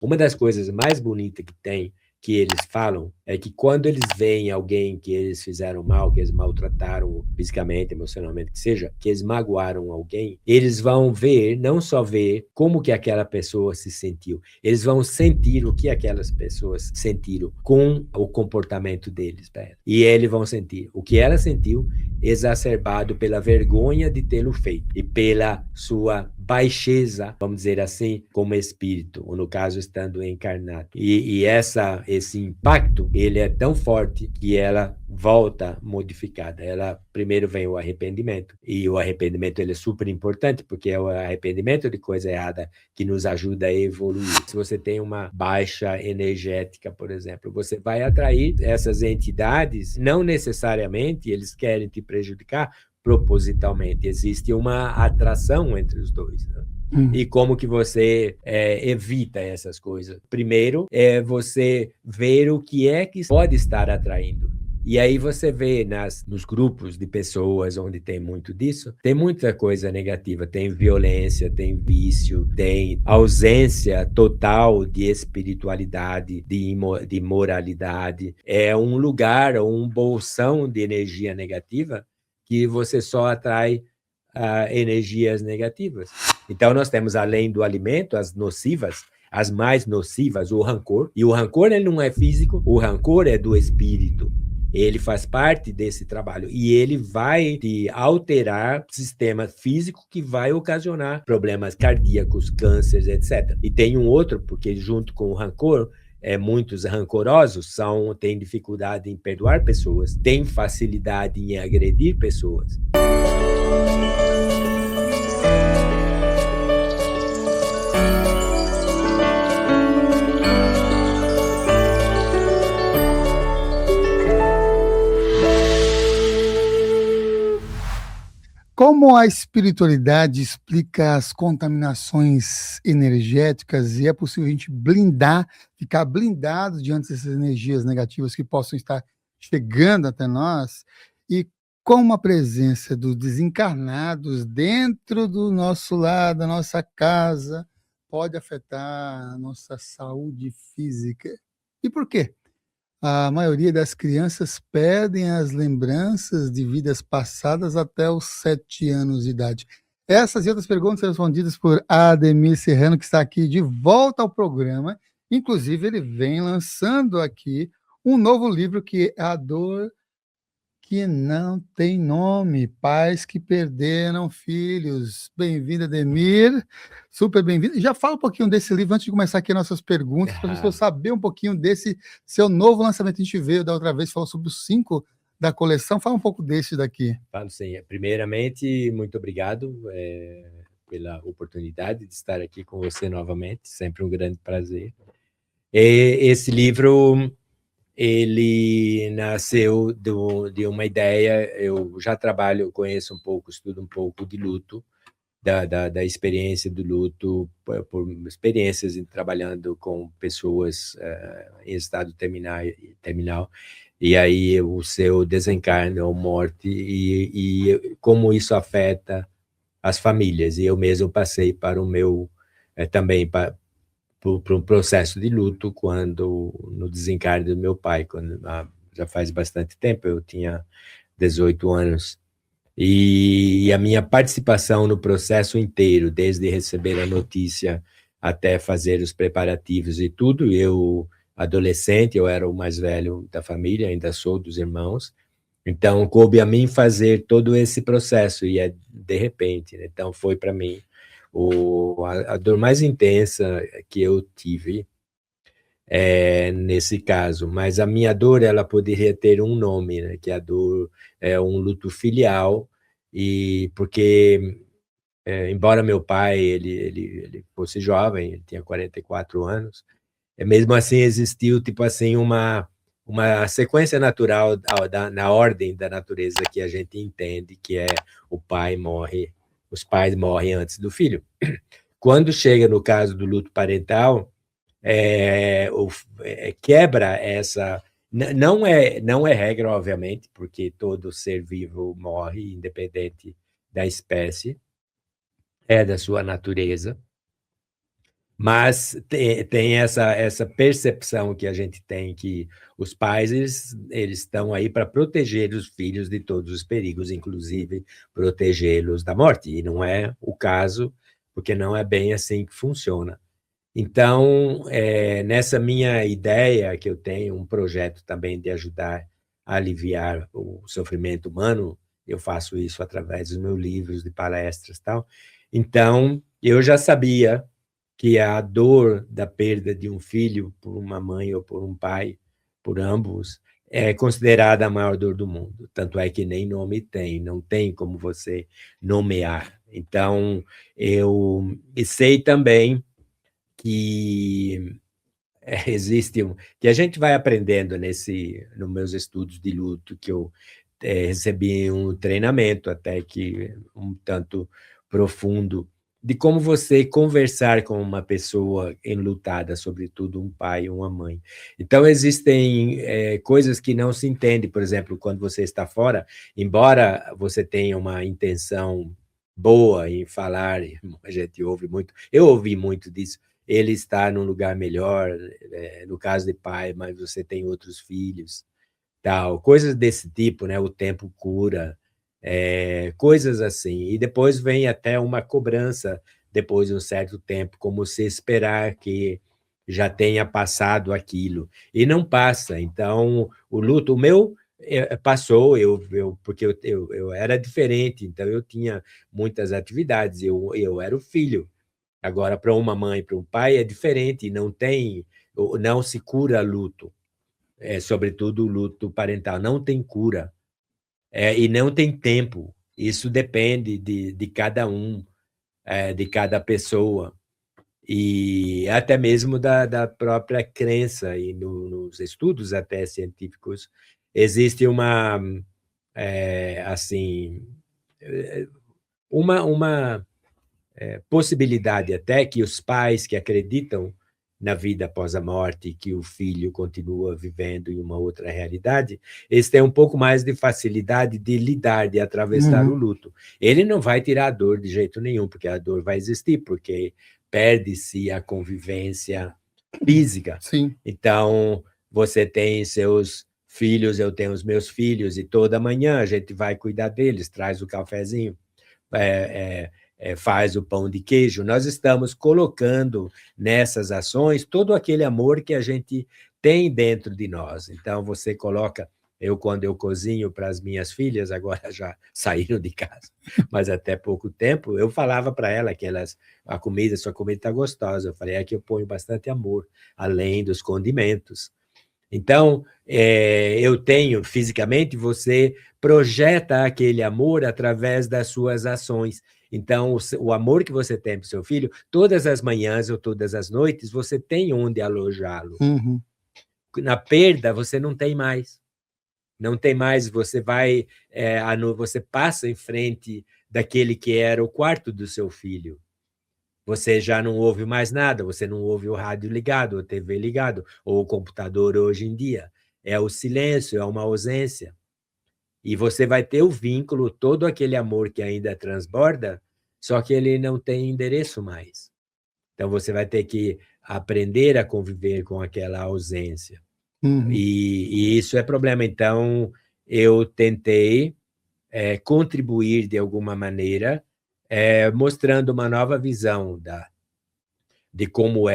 Uma das coisas mais bonitas que tem, que eles falam, é que quando eles veem alguém que eles fizeram mal, que eles maltrataram fisicamente, emocionalmente, que seja, que eles magoaram alguém, eles vão ver, não só ver como que aquela pessoa se sentiu, eles vão sentir o que aquelas pessoas sentiram com o comportamento deles. E eles vão sentir o que ela sentiu, exacerbado pela vergonha de tê-lo feito e pela sua baixeza, vamos dizer assim, como espírito, ou no caso, estando encarnado. E esse impacto, ele é tão forte que ela volta modificada. Ela, primeiro vem o arrependimento, e o arrependimento ele é super importante, porque é o arrependimento de coisa errada que nos ajuda a evoluir. Se você tem uma baixa energética, por exemplo, você vai atrair essas entidades, não necessariamente eles querem te prejudicar, propositalmente. Existe uma atração entre os dois, né? E como que você evita essas coisas? Primeiro, é você ver o que é que pode estar atraindo. E aí você vê nos grupos de pessoas onde tem muito disso, tem muita coisa negativa, tem violência, tem vício, tem ausência total de espiritualidade, de moralidade. É um lugar, um bolsão de energia negativa que você só atrai energias negativas. Então, nós temos, além do alimento, as nocivas, as mais nocivas, o rancor. E o rancor ele não é físico, o rancor é do espírito. Ele faz parte desse trabalho e ele vai te alterar o sistema físico que vai ocasionar problemas cardíacos, cânceres, etc. E tem um outro, porque junto com o rancor, muitos rancorosos têm dificuldade em perdoar pessoas, têm facilidade em agredir pessoas. Como a espiritualidade explica as contaminações energéticas e é possível a gente ficar blindado diante dessas energias negativas que possam estar chegando até nós? E como a presença dos desencarnados dentro do nosso lar, da nossa casa, pode afetar a nossa saúde física? E por quê? A maioria das crianças perdem as lembranças de vidas passadas até os 7 anos de idade. Essas e outras perguntas respondidas por Ademir Serrano, que está aqui de volta ao programa. Inclusive, ele vem lançando aqui um novo livro que é A Dor que Não Tem Nome, Pais que Perderam Filhos. Bem-vindo, Ademir. Super bem-vindo. Já fala um pouquinho desse livro antes de começar aqui nossas perguntas, para eu saber um pouquinho desse seu novo lançamento. A gente veio da outra vez, falou sobre os 5 da coleção. Fala um pouco desse daqui. Falo sim. Primeiramente, muito obrigado pela oportunidade de estar aqui com você novamente. Sempre um grande prazer. Esse livro ele nasceu de uma ideia. Eu já trabalho, conheço um pouco, estudo um pouco de luto, da experiência do luto, por experiências trabalhando com pessoas em estado terminal, e aí o seu desencarne ou morte, e como isso afeta as famílias. E eu mesmo passei para o meu, também para um processo de luto no desencarne do meu pai, já faz bastante tempo, eu tinha 18 anos. E a minha participação no processo inteiro, desde receber a notícia até fazer os preparativos e tudo, eu, adolescente, eu era o mais velho da família, ainda sou dos irmãos, então coube a mim fazer todo esse processo, e é de repente, né? Então foi para mim a dor mais intensa que eu tive nesse caso, mas a minha dor ela poderia ter um nome, né? Que a dor é um luto filial, e porque embora meu pai ele fosse jovem, ele tinha 44 anos, mesmo assim existiu tipo assim uma sequência natural na ordem da natureza que a gente entende, que é os pais morrem antes do filho. Quando chega no caso do luto parental, quebra essa. Não é regra, obviamente, porque todo ser vivo morre, independente da espécie, da sua natureza, Mas tem essa percepção que a gente tem que os pais eles estão aí para proteger os filhos de todos os perigos, inclusive protegê-los da morte. E não é o caso, porque não é bem assim que funciona. Então, nessa minha ideia que eu tenho, um projeto também de ajudar a aliviar o sofrimento humano, eu faço isso através dos meus livros, de palestras e tal. Então, eu já sabia que a dor da perda de um filho por uma mãe ou por um pai, por ambos, é considerada a maior dor do mundo. Tanto é que nem nome tem, não tem como você nomear. Então, eu sei também que existe que a gente vai aprendendo nos meus estudos de luto, que eu recebi um treinamento até que um tanto profundo de como você conversar com uma pessoa enlutada, sobretudo um pai ou uma mãe. Então, existem coisas que não se entendem, por exemplo, quando você está fora, embora você tenha uma intenção boa em falar, a gente ouve muito, eu ouvi muito disso, ele está num lugar melhor, no caso de pai, mas você tem outros filhos, tal, coisas desse tipo, né? O tempo cura, coisas assim. E depois vem até uma cobrança, depois de um certo tempo, como se esperar que já tenha passado aquilo. E não passa. Então, o luto, o meu passou, porque eu era diferente, então eu tinha muitas atividades, eu era o filho. Agora, para uma mãe, para um pai, é diferente, não se cura luto, sobretudo o luto parental, não tem cura, e não tem tempo. Isso depende de cada um, de cada pessoa, e até mesmo da própria crença, e nos estudos até científicos, existe assim, uma possibilidade até que os pais que acreditam na vida após a morte, que o filho continua vivendo em uma outra realidade, eles têm um pouco mais de facilidade de lidar, de atravessar o luto. Ele não vai tirar a dor de jeito nenhum, porque a dor vai existir, porque perde-se a convivência física. Sim. Então, você tem seus filhos, eu tenho os meus filhos, e toda manhã a gente vai cuidar deles, traz o cafezinho, faz o pão de queijo. Nós estamos colocando nessas ações todo aquele amor que a gente tem dentro de nós. Então, você coloca... quando eu cozinho para as minhas filhas, agora já saíram de casa, mas até pouco tempo, eu falava para elas que sua comida está gostosa. Eu falei, que eu ponho bastante amor, além dos condimentos. Então, eu tenho, fisicamente, você projeta aquele amor através das suas ações. Então, o amor que você tem para o seu filho, todas as manhãs ou todas as noites, você tem onde alojá-lo. Uhum. Na perda, você não tem mais. Não tem mais, você você passa em frente daquele que era o quarto do seu filho. Você já não ouve mais nada, você não ouve o rádio ligado, a TV ligado, ou o computador hoje em dia. É o silêncio, é uma ausência. E você vai ter o vínculo, todo aquele amor que ainda transborda, só que ele não tem endereço mais. Então, você vai ter que aprender a conviver com aquela ausência. Uhum. E isso é problema. Então, eu tentei contribuir de alguma maneira, mostrando uma nova visão de como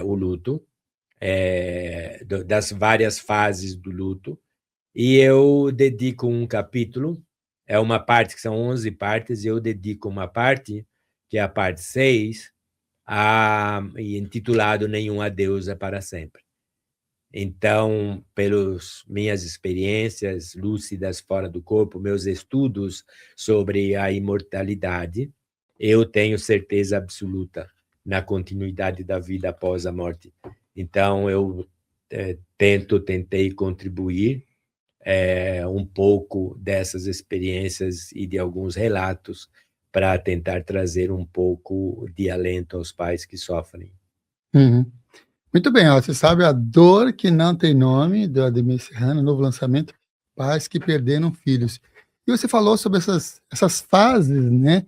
o luto, das várias fases do luto, e eu dedico um capítulo, uma parte que são 11 partes, e eu dedico uma parte, que é a parte 6, intitulado Nenhum Adeus é para Sempre. Então, pelas minhas experiências lúcidas fora do corpo, meus estudos sobre a imortalidade, eu tenho certeza absoluta na continuidade da vida após a morte. Então, eu tentei contribuir um pouco dessas experiências e de alguns relatos para tentar trazer um pouco de alento aos pais que sofrem. Uhum. Muito bem, ó, você sabe A Dor Que Não Tem Nome, do Ademir Serrano, novo lançamento, Pais que Perderam Filhos. E você falou sobre essas fases, né,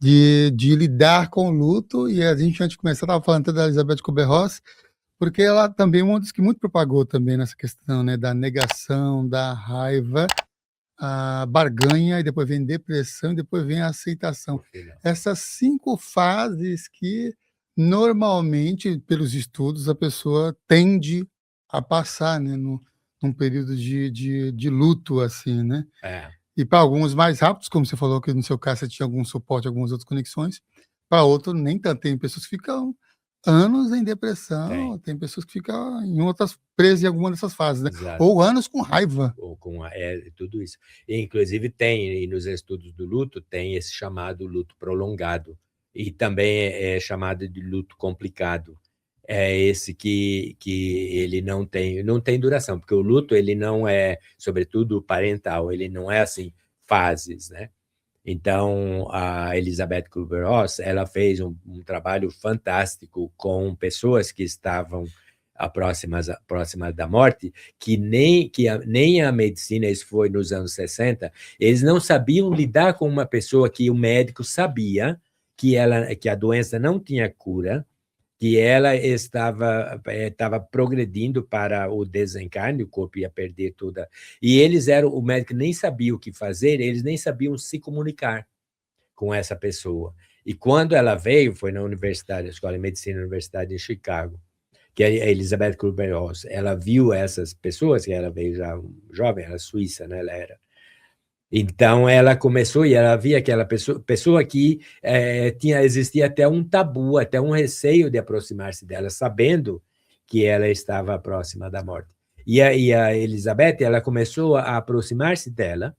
de lidar com o luto, e a gente, antes de começar, estava falando da Elizabeth Kubler-Ross, porque ela também é uma das que muito propagou também nessa questão, né, da negação, da raiva, a barganha, e depois vem depressão, e depois vem a aceitação. Essas 5 fases que, normalmente, pelos estudos, a pessoa tende a passar, né, num período de luto, assim, né? E para alguns mais rápidos, como você falou que no seu caso você tinha algum suporte, algumas outras conexões, para outros nem tanto. Tem pessoas que ficam anos em depressão, tem pessoas que ficam em outras, presas em alguma dessas fases, né? Exato. Ou anos com raiva. Ou com tudo isso. E, inclusive, tem, e nos estudos do luto, tem esse chamado luto prolongado, e também é chamado de luto complicado. É esse que ele não tem duração, porque o luto ele não é, sobretudo parental, ele não é assim, fases, né? Então, a Elizabeth Kubler-Ross, ela fez um trabalho fantástico com pessoas que estavam próximas da morte, que nem a medicina, isso foi nos anos 60, eles não sabiam lidar com uma pessoa que o médico sabia que a doença não tinha cura, que ela estava progredindo para o desencarne, o corpo ia perder toda. E o médico nem sabia o que fazer, eles nem sabiam se comunicar com essa pessoa. E quando ela veio, foi na universidade, Escola de Medicina da Universidade em Chicago, que a Elizabeth Kubler-Ross, ela viu essas pessoas, que ela veio já jovem, ela é suíça, né, ela era. Então, ela começou e ela via aquela pessoa que existia até um tabu, até um receio de aproximar-se dela, sabendo que ela estava próxima da morte. E a Elizabeth, ela começou a aproximar-se dela,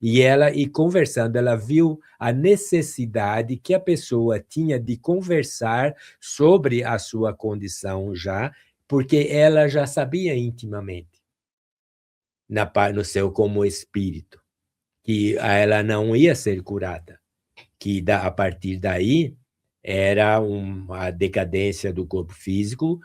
e conversando, ela viu a necessidade que a pessoa tinha de conversar sobre a sua condição já, porque ela já sabia intimamente, no seu como espírito, que ela não ia ser curada, que a partir daí era uma decadência do corpo físico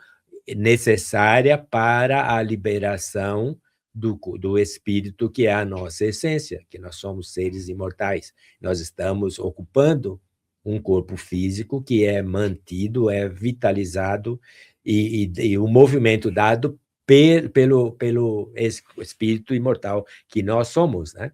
necessária para a liberação do espírito, que é a nossa essência, que nós somos seres imortais. Nós estamos ocupando um corpo físico que é mantido, é vitalizado, e o movimento dado pelo espírito imortal que nós somos, né?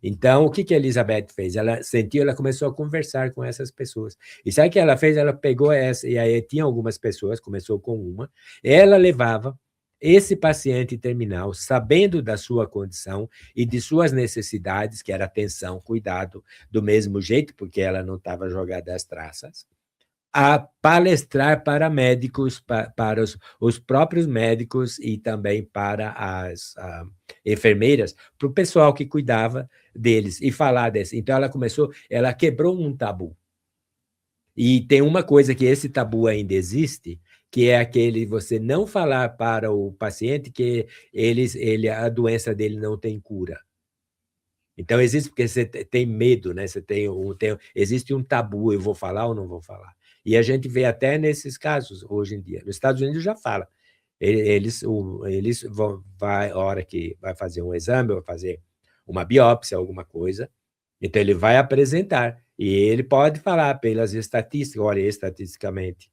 Então, o que a Elizabeth fez? Ela sentiu, ela começou a conversar com essas pessoas. E sabe o que ela fez? Ela pegou essa, e aí tinha algumas pessoas, começou com uma, ela levava esse paciente terminal, sabendo da sua condição e de suas necessidades, que era atenção, cuidado, do mesmo jeito, porque ela não estava jogada às traças, a palestrar para médicos, para os próprios médicos e também para as enfermeiras, para o pessoal que cuidava deles, e falar desse. Então, ela quebrou um tabu. E tem uma coisa que esse tabu ainda existe, que é aquele você não falar para o paciente que a doença dele não tem cura. Então, existe porque você tem medo, né? Existe um tabu, eu vou falar ou não vou falar? E a gente vê até nesses casos, hoje em dia. Nos Estados Unidos já fala. Eles a hora que vai fazer um exame, vai fazer uma biópsia, alguma coisa, então ele vai apresentar. E ele pode falar pelas estatísticas, olha, estatisticamente,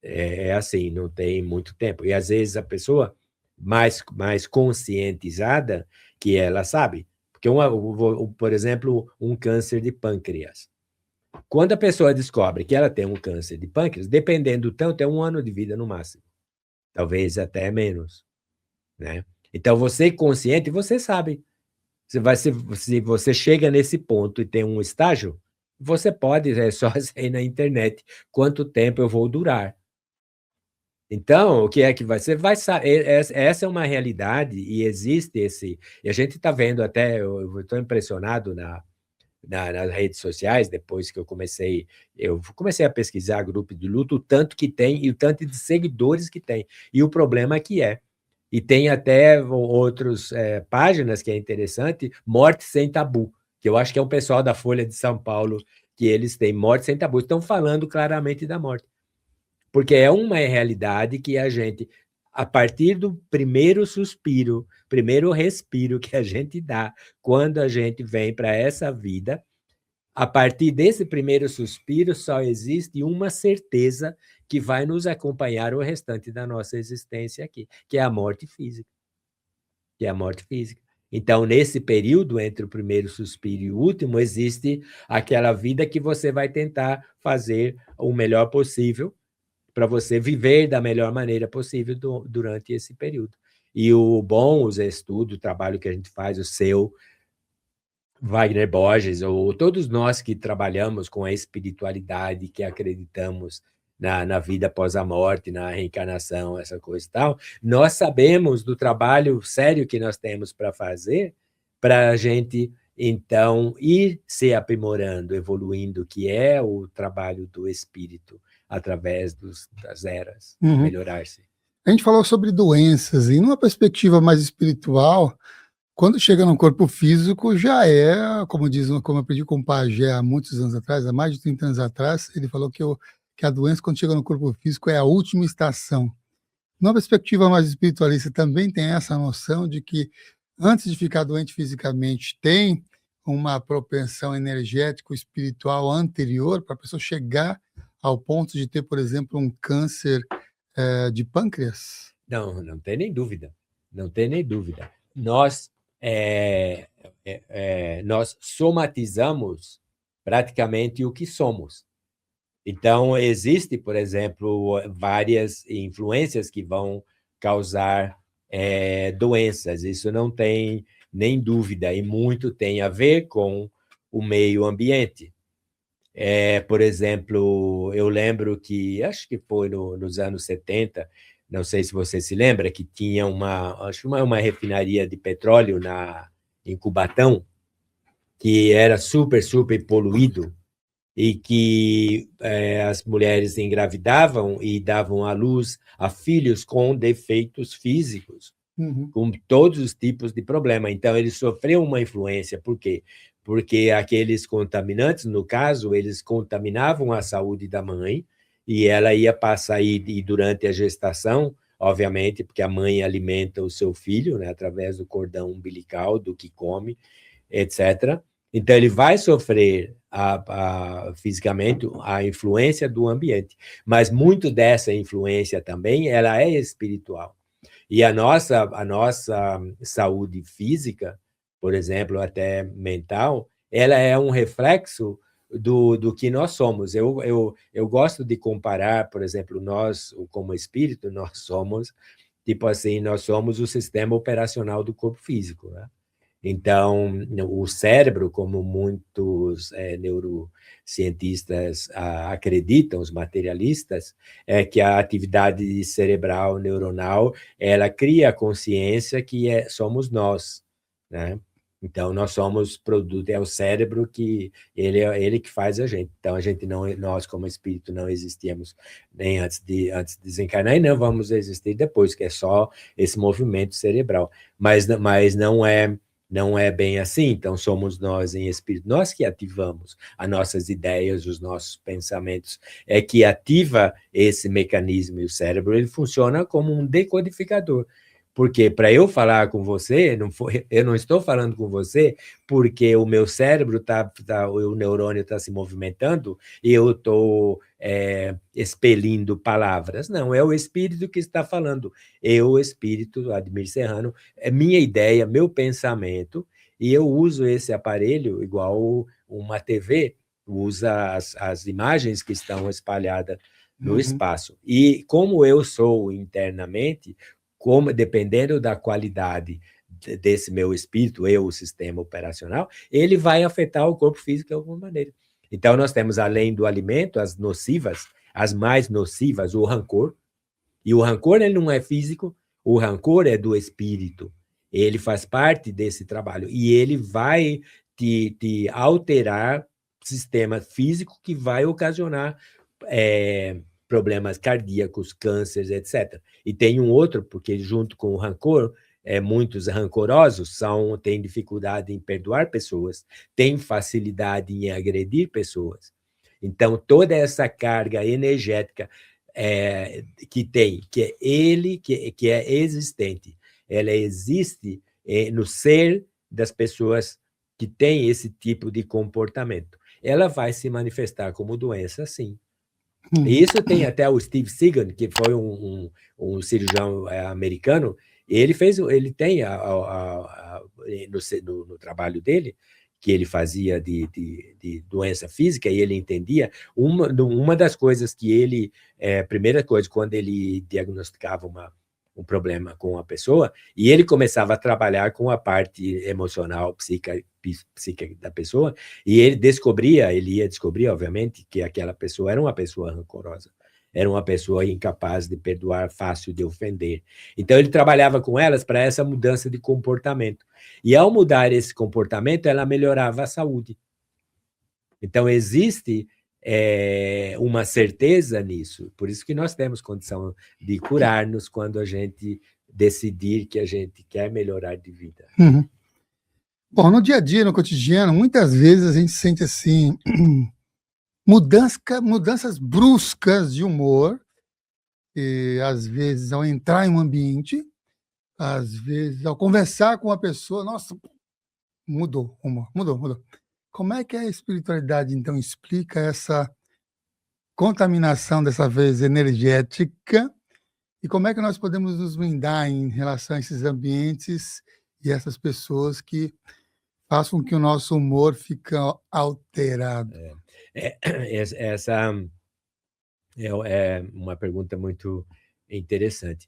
é assim, não tem muito tempo. E às vezes a pessoa mais conscientizada, que ela sabe, porque, por exemplo, um câncer de pâncreas. Quando a pessoa descobre que ela tem um câncer de pâncreas, dependendo do tanto, é 1 ano de vida no máximo. Talvez até menos, né? Então, você consciente, você sabe. Se você chega nesse ponto e tem um estágio, você pode, só ir na internet, quanto tempo eu vou durar. Então, o que é que você vai saber? Essa é uma realidade e existe esse. E a gente está vendo até, eu estou impressionado nas redes sociais, depois que eu comecei a pesquisar grupo de luto, o tanto que tem e o tanto de seguidores que tem. E o problema que é. E tem até outras páginas que é interessante, Morte Sem Tabu, que eu acho que é um pessoal da Folha de São Paulo, que eles têm Morte Sem Tabu, estão falando claramente da morte. Porque é uma realidade que a gente, a partir do primeiro suspiro, primeiro respiro que a gente dá, quando a gente vem para essa vida, a partir desse primeiro suspiro, só existe uma certeza que vai nos acompanhar o restante da nossa existência aqui, que é a morte física. Que é a morte física. Então, nesse período entre o primeiro suspiro e o último, existe aquela vida que você vai tentar fazer o melhor possível para você viver da melhor maneira possível durante esse período. E os estudos, o trabalho que a gente faz, o seu, Wagner Borges, ou todos nós que trabalhamos com a espiritualidade, que acreditamos na vida após a morte, na reencarnação, essa coisa e tal, nós sabemos do trabalho sério que nós temos para fazer, para a gente, então, ir se aprimorando, evoluindo, que é o trabalho do espírito, através das eras, melhorar-se. A gente falou sobre doenças, e numa perspectiva mais espiritual, quando chega no corpo físico, já é, como eu aprendi com o Pajé há muitos anos atrás, há mais de 30 anos atrás, ele falou que a doença, quando chega no corpo físico, é a última estação. Numa perspectiva mais espiritualista, também tem essa noção de que, antes de ficar doente fisicamente, tem uma propensão energético-espiritual anterior para a pessoa chegar ao ponto de ter, por exemplo, um câncer de pâncreas? Não tem nem dúvida. Não tem nem dúvida. Nós somatizamos praticamente o que somos. Então, existe, por exemplo, várias influências que vão causar doenças. Isso não tem nem dúvida, e muito tem a ver com o meio ambiente. Por exemplo, eu lembro que, acho que foi nos anos 70, não sei se você se lembra, que tinha uma refinaria de petróleo em Cubatão, que era super, super poluído, e que as mulheres engravidavam e davam à luz a filhos com defeitos físicos, com todos os tipos de problema. Então, eles sofreram uma influência. Por quê? Porque aqueles contaminantes, no caso, eles contaminavam a saúde da mãe, e ela ia passar, e durante a gestação, obviamente, porque a mãe alimenta o seu filho, né, através do cordão umbilical, do que come, etc. Então, ele vai sofrer fisicamente a influência do ambiente, mas muito dessa influência também, ela é espiritual. E a nossa saúde física, por exemplo, até mental, ela é um reflexo do que nós somos. Eu gosto de comparar, por exemplo, nós, como espírito, nós somos, tipo assim, nós somos o sistema operacional do corpo físico, né? Então, o cérebro, como muitos neurocientistas acreditam, os materialistas, é que a atividade cerebral neuronal, ela cria a consciência que somos nós, né? Então, nós somos produto, é o cérebro que ele que faz a gente. Então, nós como espírito não existíamos nem antes de desencarnar, e não vamos existir depois, que é só esse movimento cerebral. Mas não é bem assim. Então, somos nós em espírito, nós que ativamos as nossas ideias, os nossos pensamentos, é que ativa esse mecanismo, e o cérebro ele funciona como um decodificador. Porque para eu falar com você, eu não estou falando com você porque o meu cérebro o neurônio está se movimentando e eu estou expelindo palavras. Não, é o espírito que está falando. Eu, o espírito, Admir Serrano, é minha ideia, meu pensamento, e eu uso esse aparelho igual uma TV usa as imagens que estão espalhadas no espaço. E como eu sou internamente, dependendo da qualidade desse meu espírito, o sistema operacional, ele vai afetar o corpo físico de alguma maneira. Então, nós temos, além do alimento, as nocivas, as mais nocivas, o rancor. E o rancor, ele não é físico, o rancor é do espírito. Ele faz parte desse trabalho. E ele vai te alterar o sistema físico, que vai ocasionar problemas cardíacos, cânceres, etc. E tem um outro, porque junto com o rancor, muitos rancorosos têm dificuldade em perdoar pessoas, têm facilidade em agredir pessoas. Então, toda essa carga energética que é existente, ela existe no ser das pessoas que têm esse tipo de comportamento. ela vai se manifestar como doença, sim. E isso tem até o Steve Seagan, que foi um cirurgião americano, ele tem no trabalho dele, que ele fazia de doença física, e ele entendia, uma das coisas que ele, primeira coisa, quando ele diagnosticava um problema com a pessoa, e ele começava a trabalhar com a parte emocional, psíquica da pessoa, e ele ia descobrir, obviamente, que aquela pessoa era uma pessoa rancorosa, era uma pessoa incapaz de perdoar, fácil de ofender. Então, ele trabalhava com elas para essa mudança de comportamento. E, ao mudar esse comportamento, ela melhorava a saúde. Então, existe uma certeza nisso. Por isso que nós temos condição de curar-nos quando a gente decidir que a gente quer melhorar de vida. Uhum. Bom, no dia a dia, no cotidiano, muitas vezes a gente sente assim mudanças bruscas de humor, e às vezes ao entrar em um ambiente, às vezes ao conversar com uma pessoa, nossa, mudou o humor, mudou. Como é que a espiritualidade, então, explica essa contaminação, dessa vez energética, e como é que nós podemos nos blindar em relação a esses ambientes e essas pessoas que façam com que o nosso humor fique alterado? Essa é uma pergunta muito interessante.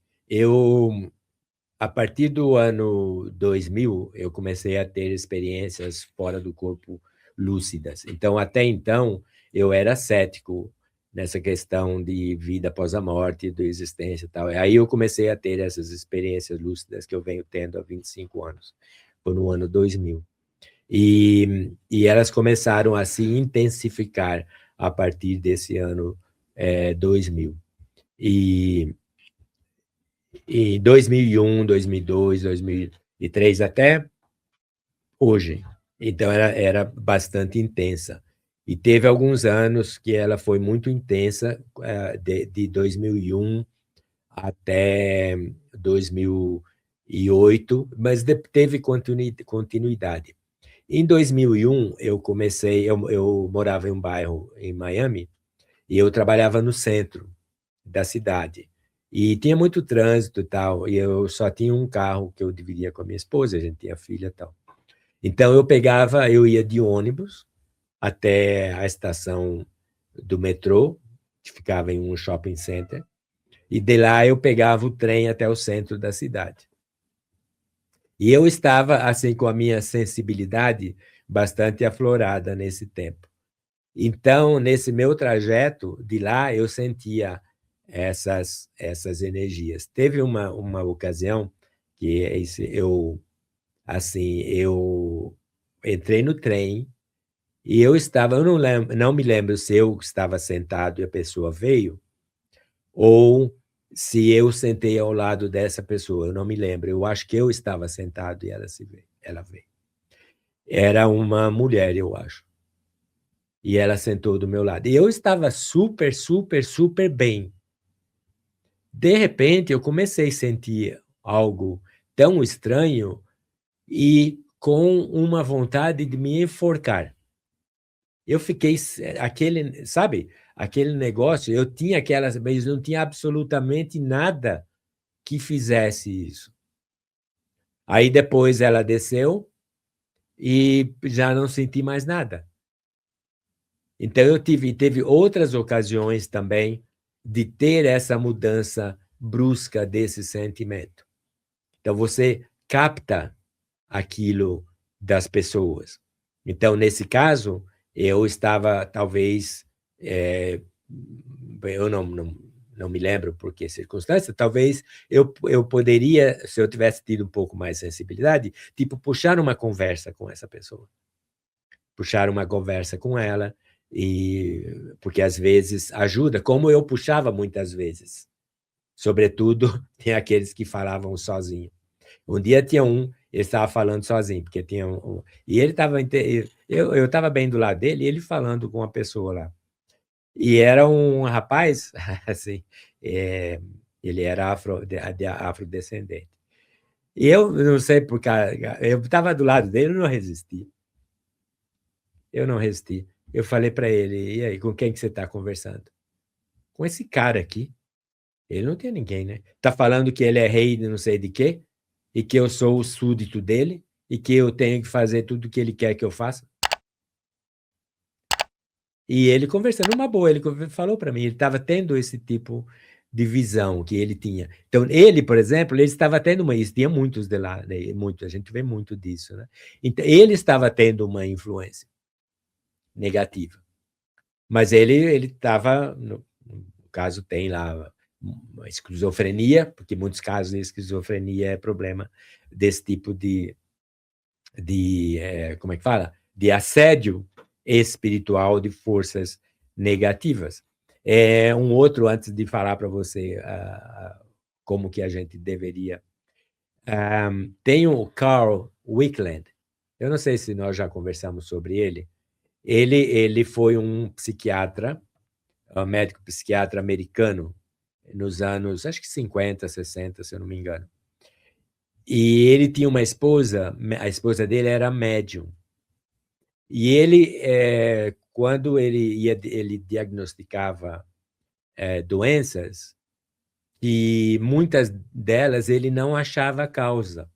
A partir do ano 2000, eu comecei a ter experiências fora do corpo lúcidas. Então, até então, eu era cético nessa questão de vida após a morte, de existência e tal. Aí eu comecei a ter essas experiências lúcidas que eu venho tendo há 25 anos, foi no ano 2000. E elas começaram a se intensificar a partir desse ano 2000. E em 2001, 2002, 2003, até hoje. Então, era bastante intensa. E teve alguns anos que ela foi muito intensa, de 2001 até 2008, mas teve continuidade. Em 2001, eu morava em um bairro em Miami, e eu trabalhava no centro da cidade. E tinha muito trânsito e tal, e eu só tinha um carro que eu dividia com a minha esposa, a gente tinha filha e tal. Então, eu ia de ônibus até a estação do metrô, que ficava em um shopping center, e de lá eu pegava o trem até o centro da cidade. E eu estava, assim, com a minha sensibilidade bastante aflorada nesse tempo. Então, nesse meu trajeto de lá, eu sentia essas energias. Teve uma ocasião que eu entrei no trem e eu não me lembro se eu estava sentado e a pessoa veio, ou se eu sentei ao lado dessa pessoa, eu não me lembro. Eu acho que eu estava sentado e ela veio. Era uma mulher, eu acho. E ela sentou do meu lado. E eu estava super, super, super bem. De repente, eu comecei a sentir algo tão estranho e com uma vontade de me enforcar. Eu fiquei, sabe, aquele negócio, eu tinha mas não tinha absolutamente nada que fizesse isso. Aí depois ela desceu e já não senti mais nada. Então, teve outras ocasiões também de ter essa mudança brusca desse sentimento. Então, você capta aquilo das pessoas. Então, nesse caso, eu estava, talvez, eu não me lembro por que circunstância, talvez eu poderia, se eu tivesse tido um pouco mais de sensibilidade, tipo, puxar uma conversa com essa pessoa. Puxar uma conversa com ela, porque às vezes ajuda, como eu puxava muitas vezes. Sobretudo, tem aqueles que falavam sozinho. Um dia tinha ele estava falando sozinho, porque tinha e ele estava, eu estava bem do lado dele, e ele falando com uma pessoa lá. E era um rapaz, assim, ele era afrodescendente. E eu não sei porque eu estava do lado dele, eu não resisti. Eu falei para ele, e aí, com quem que você está conversando? Com esse cara aqui. Ele não tem ninguém, né? Tá falando que ele é rei de não sei de quê, e que eu sou o súdito dele, e que eu tenho que fazer tudo o que ele quer que eu faça. E ele conversando uma boa, ele falou para mim, ele estava tendo esse tipo de visão que ele tinha. Então, ele, por exemplo, ele estava tendo uma, isso tinha muitos de lá, né? Muito, a gente vê muito disso, né? Então, ele estava tendo uma influência negativa, mas ele estava, no caso, tem lá uma esquizofrenia, porque em muitos casos a esquizofrenia é problema desse tipo de como é que fala? De assédio espiritual de forças negativas. Um outro, antes de falar para você como que a gente deveria... tem o Carl Wickland, eu não sei se nós já conversamos sobre ele. Ele foi um psiquiatra, um médico psiquiatra americano, nos anos, acho que 50, 60, se eu não me engano. E ele tinha uma esposa, a esposa dele era médium. E ele, quando ele diagnosticava doenças, e muitas delas ele não achava a causa.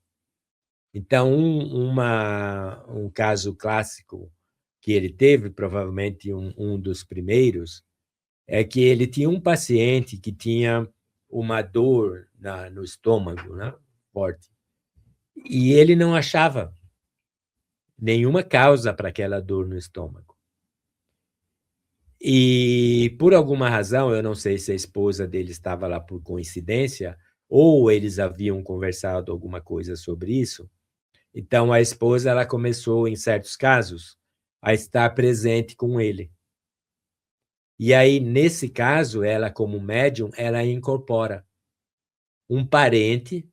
Então, um caso clássico que ele teve, provavelmente um dos primeiros, é que ele tinha um paciente que tinha uma dor no estômago, né, forte, e ele não achava nenhuma causa para aquela dor no estômago. E, por alguma razão, eu não sei se a esposa dele estava lá por coincidência, ou eles haviam conversado alguma coisa sobre isso. Então, a esposa ela começou, em certos casos, a estar presente com ele. E aí, nesse caso, ela, como médium, ela incorpora um parente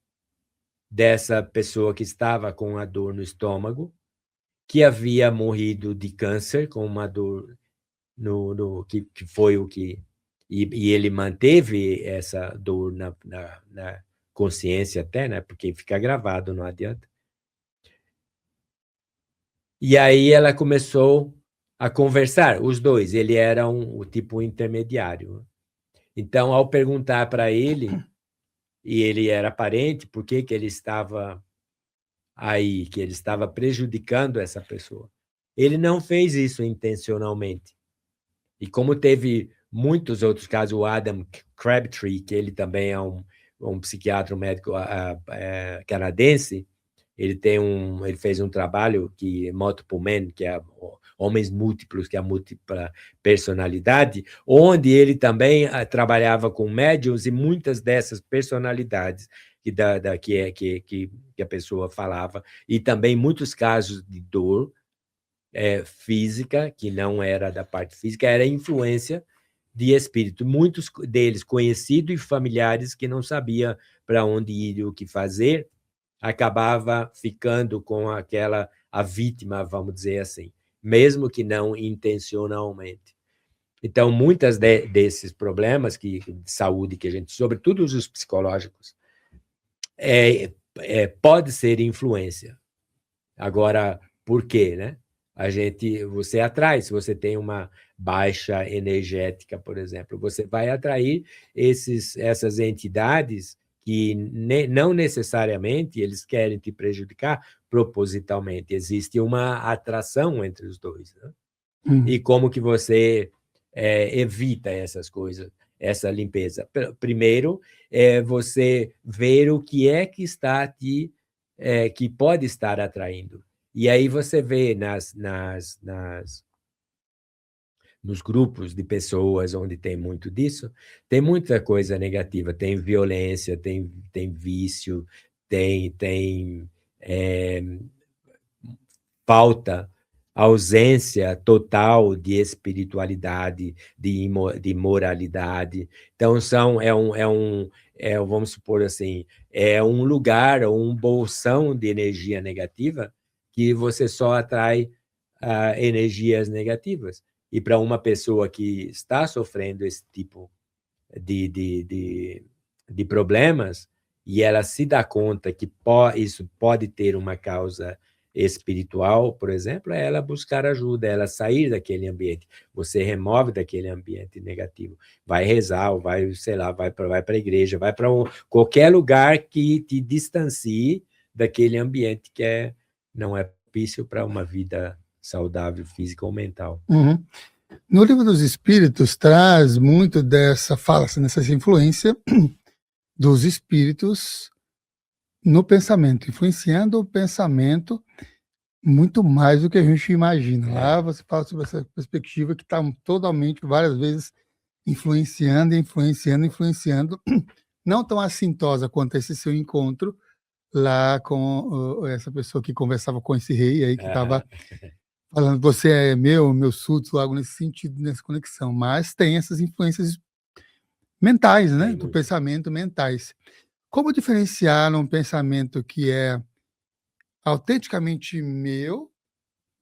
dessa pessoa que estava com a dor no estômago, que havia morrido de câncer, com uma dor que foi o que... E ele manteve essa dor na consciência até, né? Porque fica gravado, não adianta. E aí ela começou a conversar, os dois. Ele era o tipo intermediário. Então, ao perguntar para ele, e ele era parente, por que ele estava aí, que ele estava prejudicando essa pessoa, ele não fez isso intencionalmente. E como teve muitos outros casos, o Adam Crabtree, que ele também é um psiquiatra, um médico canadense, ele fez um trabalho que Multiple Men, que é Homens Múltiplos, que é a múltipla personalidade, onde ele também trabalhava com médiums, e muitas dessas personalidades que a pessoa falava, e também muitos casos de dor física, que não era da parte física, era influência de espírito. Muitos deles conhecidos e familiares que não sabiam para onde ir e o que fazer, acabava ficando com a vítima, vamos dizer assim, mesmo que não intencionalmente. Então, muitas desses problemas de saúde que a gente, sobretudo os psicológicos, pode ser influência. Agora, por quê, né? Você atrai, se você tem uma baixa energética, por exemplo, você vai atrair essas entidades que não necessariamente eles querem te prejudicar propositalmente. Existe uma atração entre os dois, né? E como que você evita essas coisas, essa limpeza? Primeiro, você ver o que é que está que pode estar atraindo. E aí você vê nos grupos de pessoas onde tem muito disso, tem muita coisa negativa, tem violência, tem vício, tem falta, ausência total de espiritualidade, de moralidade. Então, vamos supor assim, é um lugar, um bolsão de energia negativa que você só atrai energias negativas. E para uma pessoa que está sofrendo esse tipo de problemas, e ela se dá conta que isso pode ter uma causa espiritual, por exemplo, é ela buscar ajuda, é ela sair daquele ambiente. Você remove daquele ambiente negativo. Vai rezar, ou vai, sei lá, vai para a igreja, vai para qualquer lugar que te distancie daquele ambiente que não é propício para uma vida saudável, física ou mental. Uhum. No Livro dos Espíritos traz muito dessa fala-se, nessa influência dos espíritos no pensamento, influenciando o pensamento muito mais do que a gente imagina. Lá você fala sobre essa perspectiva que está totalmente, várias vezes, influenciando, não tão assintosa quanto esse seu encontro lá com essa pessoa que conversava com esse rei aí, que estava falando, você é meu súdito, algo nesse sentido, nessa conexão. Mas tem essas influências mentais, né? Do pensamento mentais. Como diferenciar um pensamento que é autenticamente meu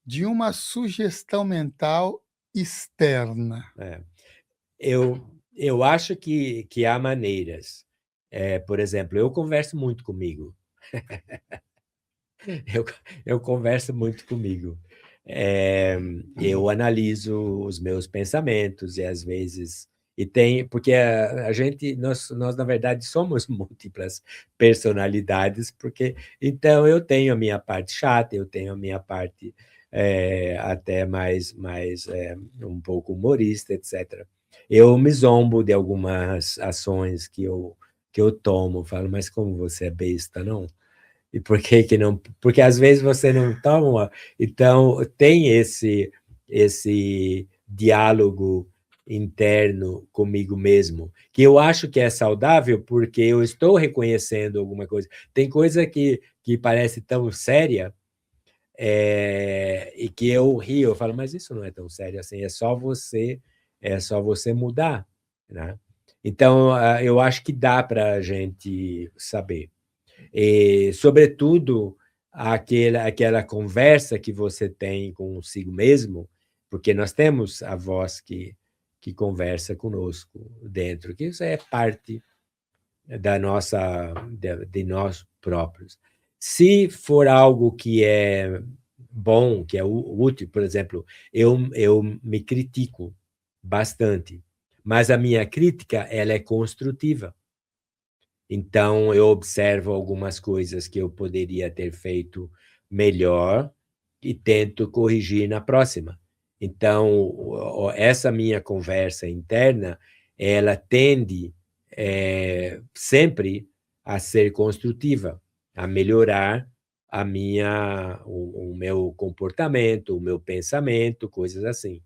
de uma sugestão mental externa? Eu acho que há maneiras. Por exemplo, eu converso muito comigo. Eu converso muito comigo. Eu analiso os meus pensamentos e às vezes porque nós na verdade somos múltiplas personalidades, porque então eu tenho a minha parte chata, eu tenho a minha parte até mais um pouco humorista, etc. Eu me zombo de algumas ações que eu tomo, falo, mas como você é besta, não? E por que não? Porque às vezes você não toma. Então, tem esse diálogo interno comigo mesmo, que eu acho que é saudável, porque eu estou reconhecendo alguma coisa. Tem coisa que parece tão séria, e que eu rio, eu falo, mas isso não é tão sério assim, é só você mudar, né? Então, eu acho que dá para a gente saber. E, sobretudo, aquela conversa que você tem consigo mesmo, porque nós temos a voz que conversa conosco dentro, que isso é parte de nós próprios. Se for algo que é bom, que é útil, por exemplo, eu me critico bastante, mas a minha crítica ela é construtiva. Então, eu observo algumas coisas que eu poderia ter feito melhor e tento corrigir na próxima. Então, essa minha conversa interna, ela tende sempre a ser construtiva, a melhorar o meu comportamento, o meu pensamento, coisas assim.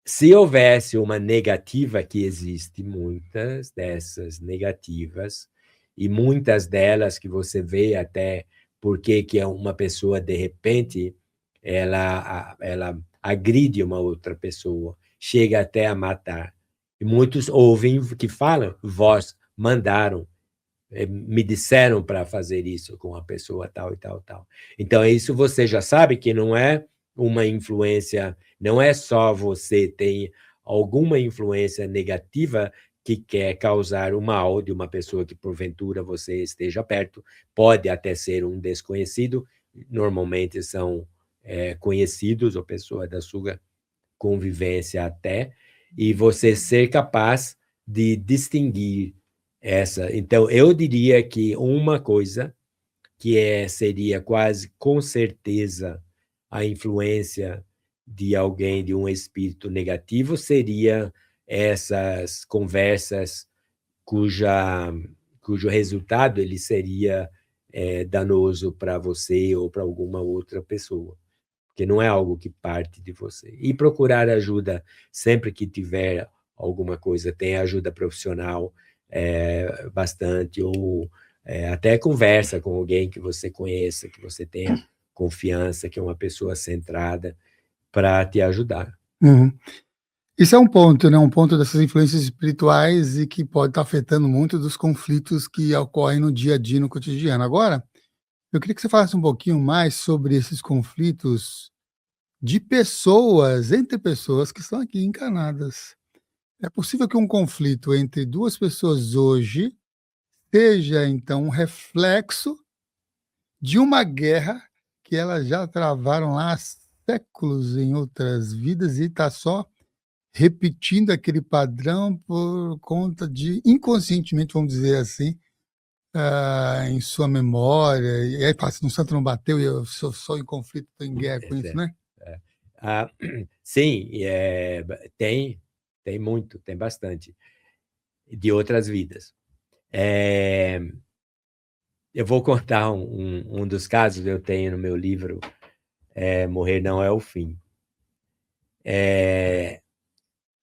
Se houvesse uma negativa, que existe muitas dessas negativas, e muitas delas que você vê até porque que uma pessoa, de repente, ela agride uma outra pessoa, chega até a matar. E muitos ouvem que falam, vós mandaram, me disseram para fazer isso com a pessoa tal e tal, tal. Então, isso você já sabe que não é uma influência, não é só você tem alguma influência negativa que quer causar o mal de uma pessoa que porventura você esteja perto, pode até ser um desconhecido, normalmente são conhecidos ou pessoa da sua convivência até, e você ser capaz de distinguir essa. Então, eu diria que uma coisa que seria quase com certeza a influência de alguém, de um espírito negativo, seria essas conversas cujo resultado ele seria danoso para você ou para alguma outra pessoa, porque não é algo que parte de você. E procurar ajuda sempre que tiver alguma coisa, tem ajuda profissional bastante, ou até conversa com alguém que você conheça, que você tenha confiança, que é uma pessoa centrada, para te ajudar. Uhum. Isso é um ponto, né? Um ponto dessas influências espirituais e que pode estar afetando muito dos conflitos que ocorrem no dia a dia, no cotidiano. Agora, eu queria que você falasse um pouquinho mais sobre esses conflitos de pessoas, entre pessoas que estão aqui encarnadas. É possível que um conflito entre duas pessoas hoje seja, então, um reflexo de uma guerra que elas já travaram lá há séculos em outras vidas e está só repetindo aquele padrão por conta de, inconscientemente, vamos dizer assim, em sua memória. E aí fala, se no santo não bateu e eu sou em conflito, estou em guerra com isso, né? Sim, tem muito, tem bastante, de outras vidas. Eu vou contar um dos casos que eu tenho no meu livro, Morrer Não é o Fim.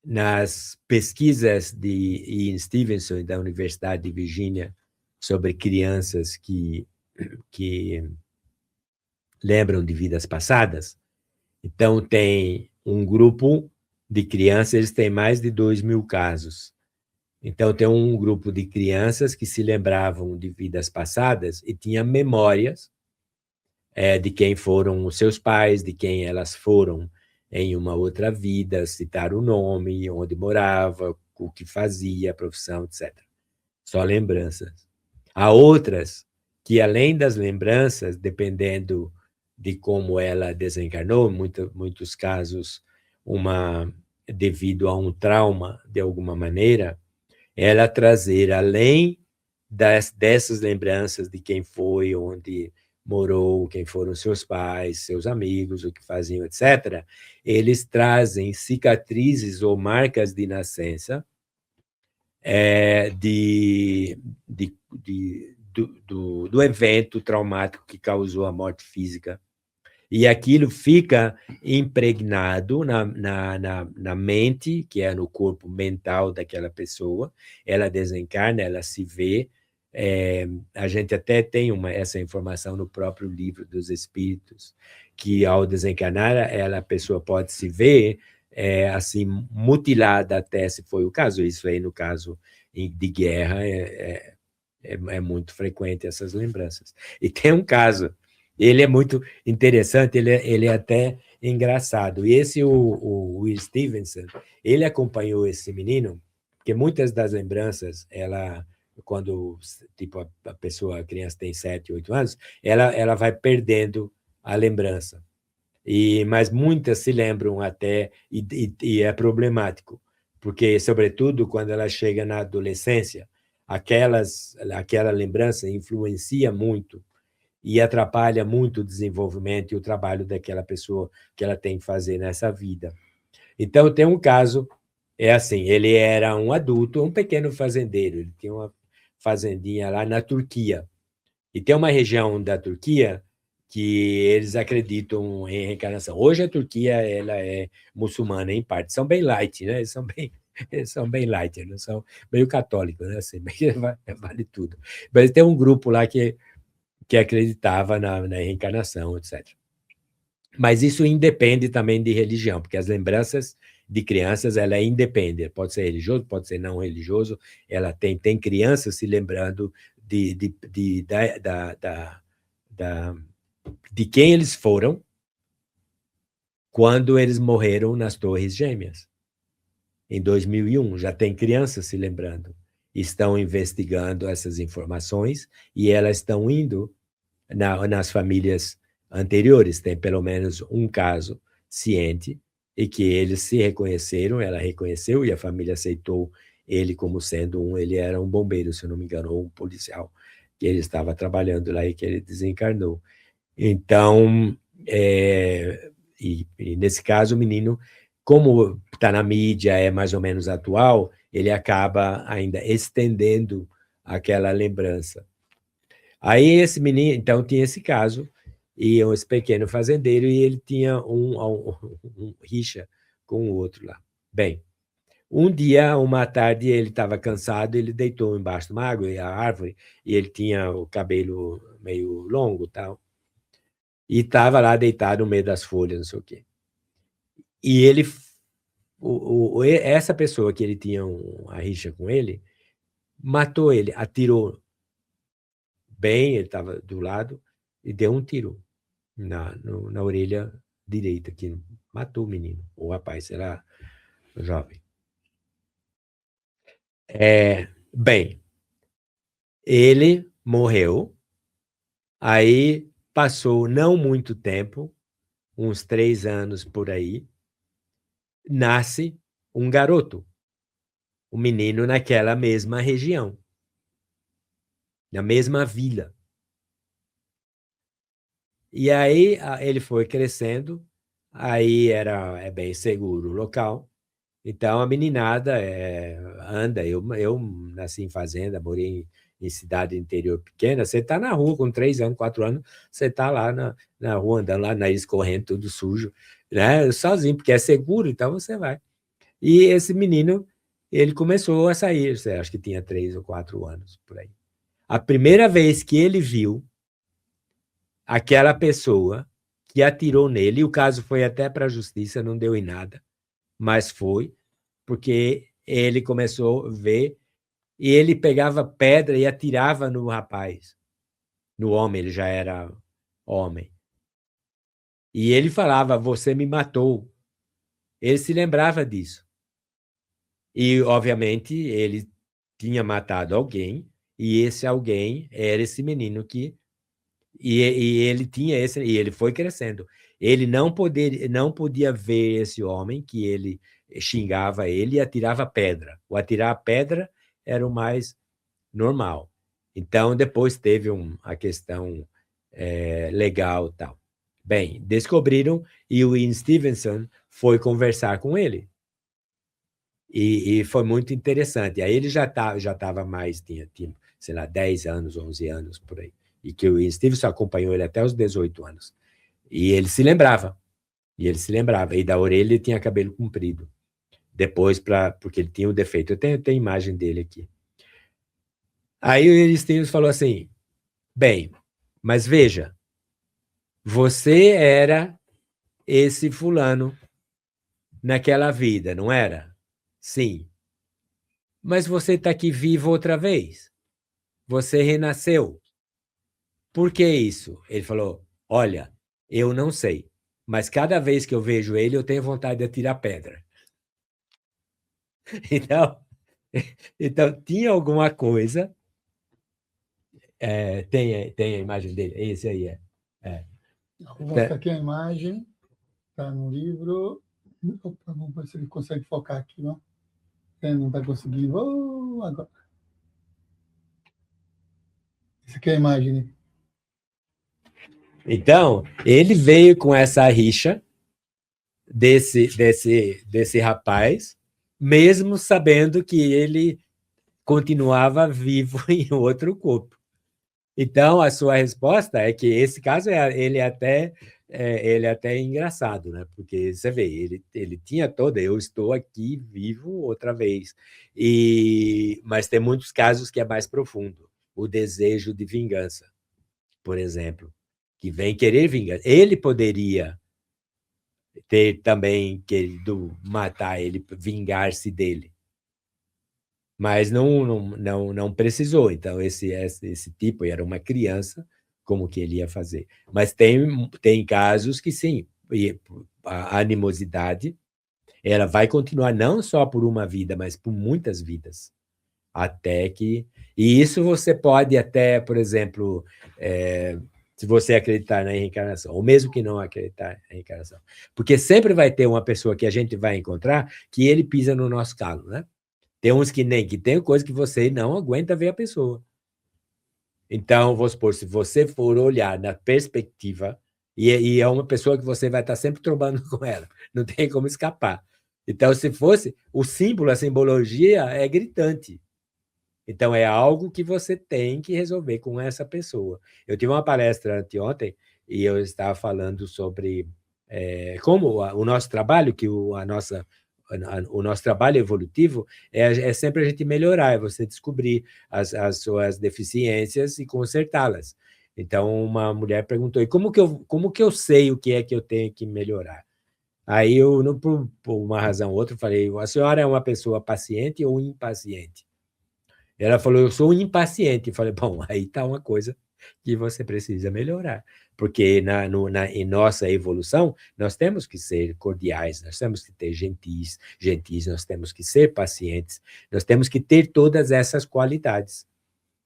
Nas pesquisas de Ian Stevenson, da Universidade de Virgínia, sobre crianças que lembram de vidas passadas, então tem um grupo de crianças, eles têm mais de 2.000 casos. Então, tem um grupo de crianças que se lembravam de vidas passadas e tinham memórias de quem foram os seus pais, de quem elas foram em uma outra vida, citar o nome, onde morava, o que fazia, a profissão, etc. Só lembranças. Há outras que, além das lembranças, dependendo de como ela desencarnou, muitos casos, devido a um trauma, de alguma maneira, ela trazer, além dessas lembranças de quem foi, onde morou, quem foram seus pais, seus amigos, o que faziam, etc., eles trazem cicatrizes ou marcas de nascença do evento traumático que causou a morte física. E aquilo fica impregnado na mente, que é no corpo mental daquela pessoa. Ela desencarna, ela se vê. A gente até tem essa informação no próprio livro dos Espíritos, que ao desencarnar, a pessoa pode se ver assim, mutilada até, se foi o caso. Isso aí, no caso de guerra, é muito frequente essas lembranças. E tem um caso, ele é muito interessante, ele é até engraçado. E o Will Stevenson, ele acompanhou esse menino, porque muitas das lembranças, quando tipo, a criança tem 7, 8 anos, ela vai perdendo a lembrança. Mas muitas se lembram até, e é problemático, porque, sobretudo, quando ela chega na adolescência, aquela lembrança influencia muito e atrapalha muito o desenvolvimento e o trabalho daquela pessoa que ela tem que fazer nessa vida. Então, tem um caso, assim, ele era um adulto, um pequeno fazendeiro, ele tinha uma fazendinha lá na Turquia. E tem uma região da Turquia que eles acreditam em reencarnação. Hoje a Turquia ela é muçulmana em parte, são bem light, né? Eles são bem light, não são meio católicos, né? Assim, vale tudo. Mas tem um grupo lá que acreditava na reencarnação, etc. Mas isso independe também de religião, porque as lembranças de crianças, ela independe, pode ser religioso, pode ser não religioso, ela tem crianças se lembrando de quem eles foram quando eles morreram nas Torres Gêmeas, em 2001. Já tem crianças se lembrando. Estão investigando essas informações e elas estão indo nas famílias anteriores. Tem pelo menos um caso ciente e que eles se reconheceram, ela reconheceu e a família aceitou ele como sendo ele era um bombeiro, se não me engano, ou um policial, que ele estava trabalhando lá e que ele desencarnou. Então, nesse caso, o menino, como está na mídia, é mais ou menos atual, ele acaba ainda estendendo aquela lembrança. Aí esse menino, então, tinha esse caso, e esse pequeno fazendeiro, e ele tinha um rixa com o outro lá. Bem, um dia, uma tarde, ele estava cansado, ele deitou embaixo de uma árvore, e ele tinha o cabelo meio longo e tal, e estava lá deitado no meio das folhas, não sei o quê. E ele, essa pessoa que ele tinha uma rixa com ele, matou ele, atirou bem, ele estava do lado, e deu um tiro na orelha direita, que matou o menino, o rapaz, era jovem. Bem, ele morreu, aí passou não muito tempo, uns 3 anos por aí, nasce um garoto, um menino naquela mesma região, na mesma vila. E aí ele foi crescendo, aí é bem seguro o local, então a meninada anda. Eu nasci em fazenda, morei em cidade interior pequena. Você está na rua com 3 anos, 4 anos, você está lá na rua, andando lá, nariz correndo, tudo sujo, né? Sozinho, porque é seguro, então você vai. E esse menino, ele começou a sair, acho que tinha 3 ou 4 anos, por aí. A primeira vez que ele viu aquela pessoa que atirou nele, e o caso foi até para a justiça, não deu em nada, mas foi, porque ele começou a ver, e ele pegava pedra e atirava no rapaz, no homem, ele já era homem. E ele falava: você me matou. Ele se lembrava disso. E, obviamente, ele tinha matado alguém, e esse alguém era esse menino que... E ele tinha esse... E ele foi crescendo. Ele não podia ver esse homem, que ele xingava ele e atirava pedra. O atirar pedra era o mais normal. Então, depois teve a questão legal e tal. Bem, descobriram, e o Ian Stevenson foi conversar com ele. E foi muito interessante. Aí ele já estava mais, tinha, sei lá, 10 anos, 11 anos, por aí. E que o Ian Stevenson acompanhou ele até os 18 anos. E ele se lembrava. E da orelha ele tinha cabelo comprido. Depois, porque ele tinha o defeito. Eu tenho a imagem dele aqui. Aí o Ian Stevenson falou assim: bem, mas veja, você era esse fulano naquela vida, não era? Sim. Mas você está aqui vivo outra vez. Você renasceu. Por que isso? Ele falou: olha, eu não sei, mas cada vez que eu vejo ele, eu tenho vontade de atirar pedra. Então tinha alguma coisa. Tem a imagem dele, esse aí Vou mostrar aqui a imagem, está no livro. Opa, vamos ver se ele consegue focar aqui, não? Não está conseguindo. Agora. Essa aqui é a imagem. Então, ele veio com essa rixa desse rapaz, mesmo sabendo que ele continuava vivo em outro corpo. Então, a sua resposta é que esse caso ele até engraçado, né? Porque você vê, ele tinha toda, eu estou aqui vivo outra vez. Mas tem muitos casos que é mais profundo. O desejo de vingança, por exemplo, que vem querer vingança. Ele poderia ter também querido matar ele, vingar-se dele, mas não precisou. Então, esse tipo era uma criança, como que ele ia fazer? Mas tem casos que sim, a animosidade ela vai continuar não só por uma vida, mas por muitas vidas, até que... E isso você pode até, por exemplo, se você acreditar na reencarnação, ou mesmo que não acreditar na reencarnação, porque sempre vai ter uma pessoa que a gente vai encontrar que ele pisa no nosso calo, né? Tem uns que tem coisa que você não aguenta ver a pessoa. Então, vou supor, se você for olhar na perspectiva, e é uma pessoa que você vai estar sempre trombando com ela, não tem como escapar. Então, se fosse, o símbolo, a simbologia é gritante. Então, é algo que você tem que resolver com essa pessoa. Eu tive uma palestra anteontem e eu estava falando sobre como o nosso trabalho, que o nosso trabalho evolutivo é sempre a gente melhorar, é você descobrir as suas deficiências e consertá-las. Então, uma mulher perguntou: e como que eu sei o que é que eu tenho que melhorar? Aí eu, não, por uma razão ou outra, falei: a senhora é uma pessoa paciente ou impaciente? Ela falou: eu sou um impaciente. Eu falei: bom, aí está uma coisa que você precisa melhorar, porque em nossa evolução, nós temos que ser cordiais, nós temos que ter gentis, nós temos que ser pacientes, nós temos que ter todas essas qualidades.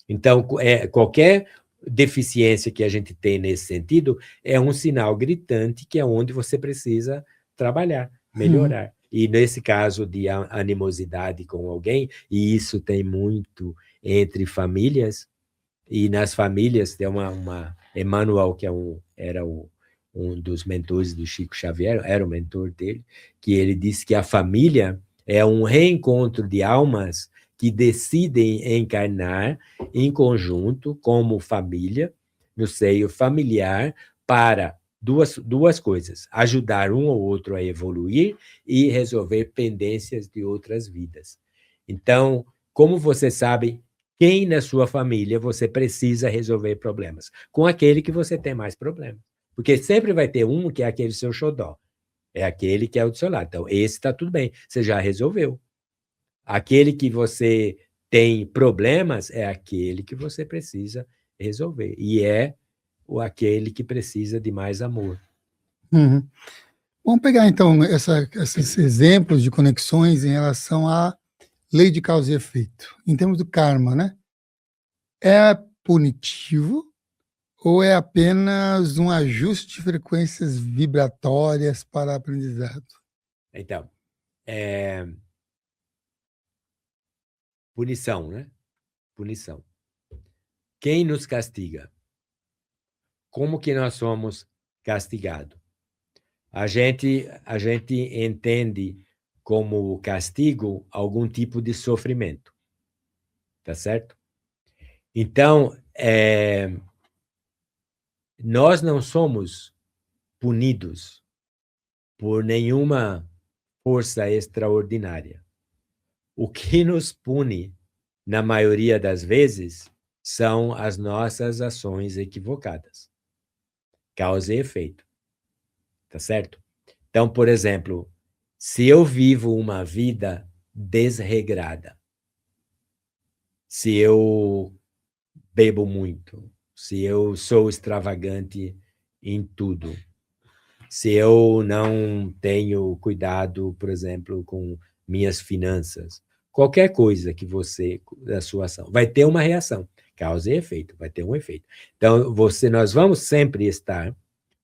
Então, qualquer deficiência que a gente tem nesse sentido é um sinal gritante que é onde você precisa trabalhar, melhorar. E nesse caso de animosidade com alguém, e isso tem muito entre famílias, e nas famílias tem Emmanuel, que era um dos mentores do Chico Xavier, era o mentor dele, que ele disse que a família é um reencontro de almas que decidem encarnar em conjunto, como família, no seio familiar, para duas coisas: ajudar um ou outro a evoluir e resolver pendências de outras vidas. Então, como você sabe, quem na sua família você precisa resolver problemas? Com aquele que você tem mais problemas. Porque sempre vai ter um que é aquele seu xodó. É aquele que é o do seu lado. Então, esse está tudo bem, você já resolveu. Aquele que você tem problemas é aquele que você precisa resolver. E é aquele que precisa de mais amor. Uhum. Vamos pegar, então, esses exemplos de conexões em relação à lei de causa e efeito. Em termos do karma, né? É punitivo ou é apenas um ajuste de frequências vibratórias para aprendizado? Então, punição, né? Punição. Quem nos castiga? Como que nós somos castigados? A gente entende como castigo algum tipo de sofrimento, tá certo? Então, nós não somos punidos por nenhuma força extraordinária. O que nos pune, na maioria das vezes, são as nossas ações equivocadas. Causa e efeito. Tá certo? Então, por exemplo, se eu vivo uma vida desregrada, se eu bebo muito, se eu sou extravagante em tudo, se eu não tenho cuidado, por exemplo, com minhas finanças, qualquer coisa que você, da sua ação, vai ter uma reação, causa e efeito, vai ter um efeito. Então, nós vamos sempre estar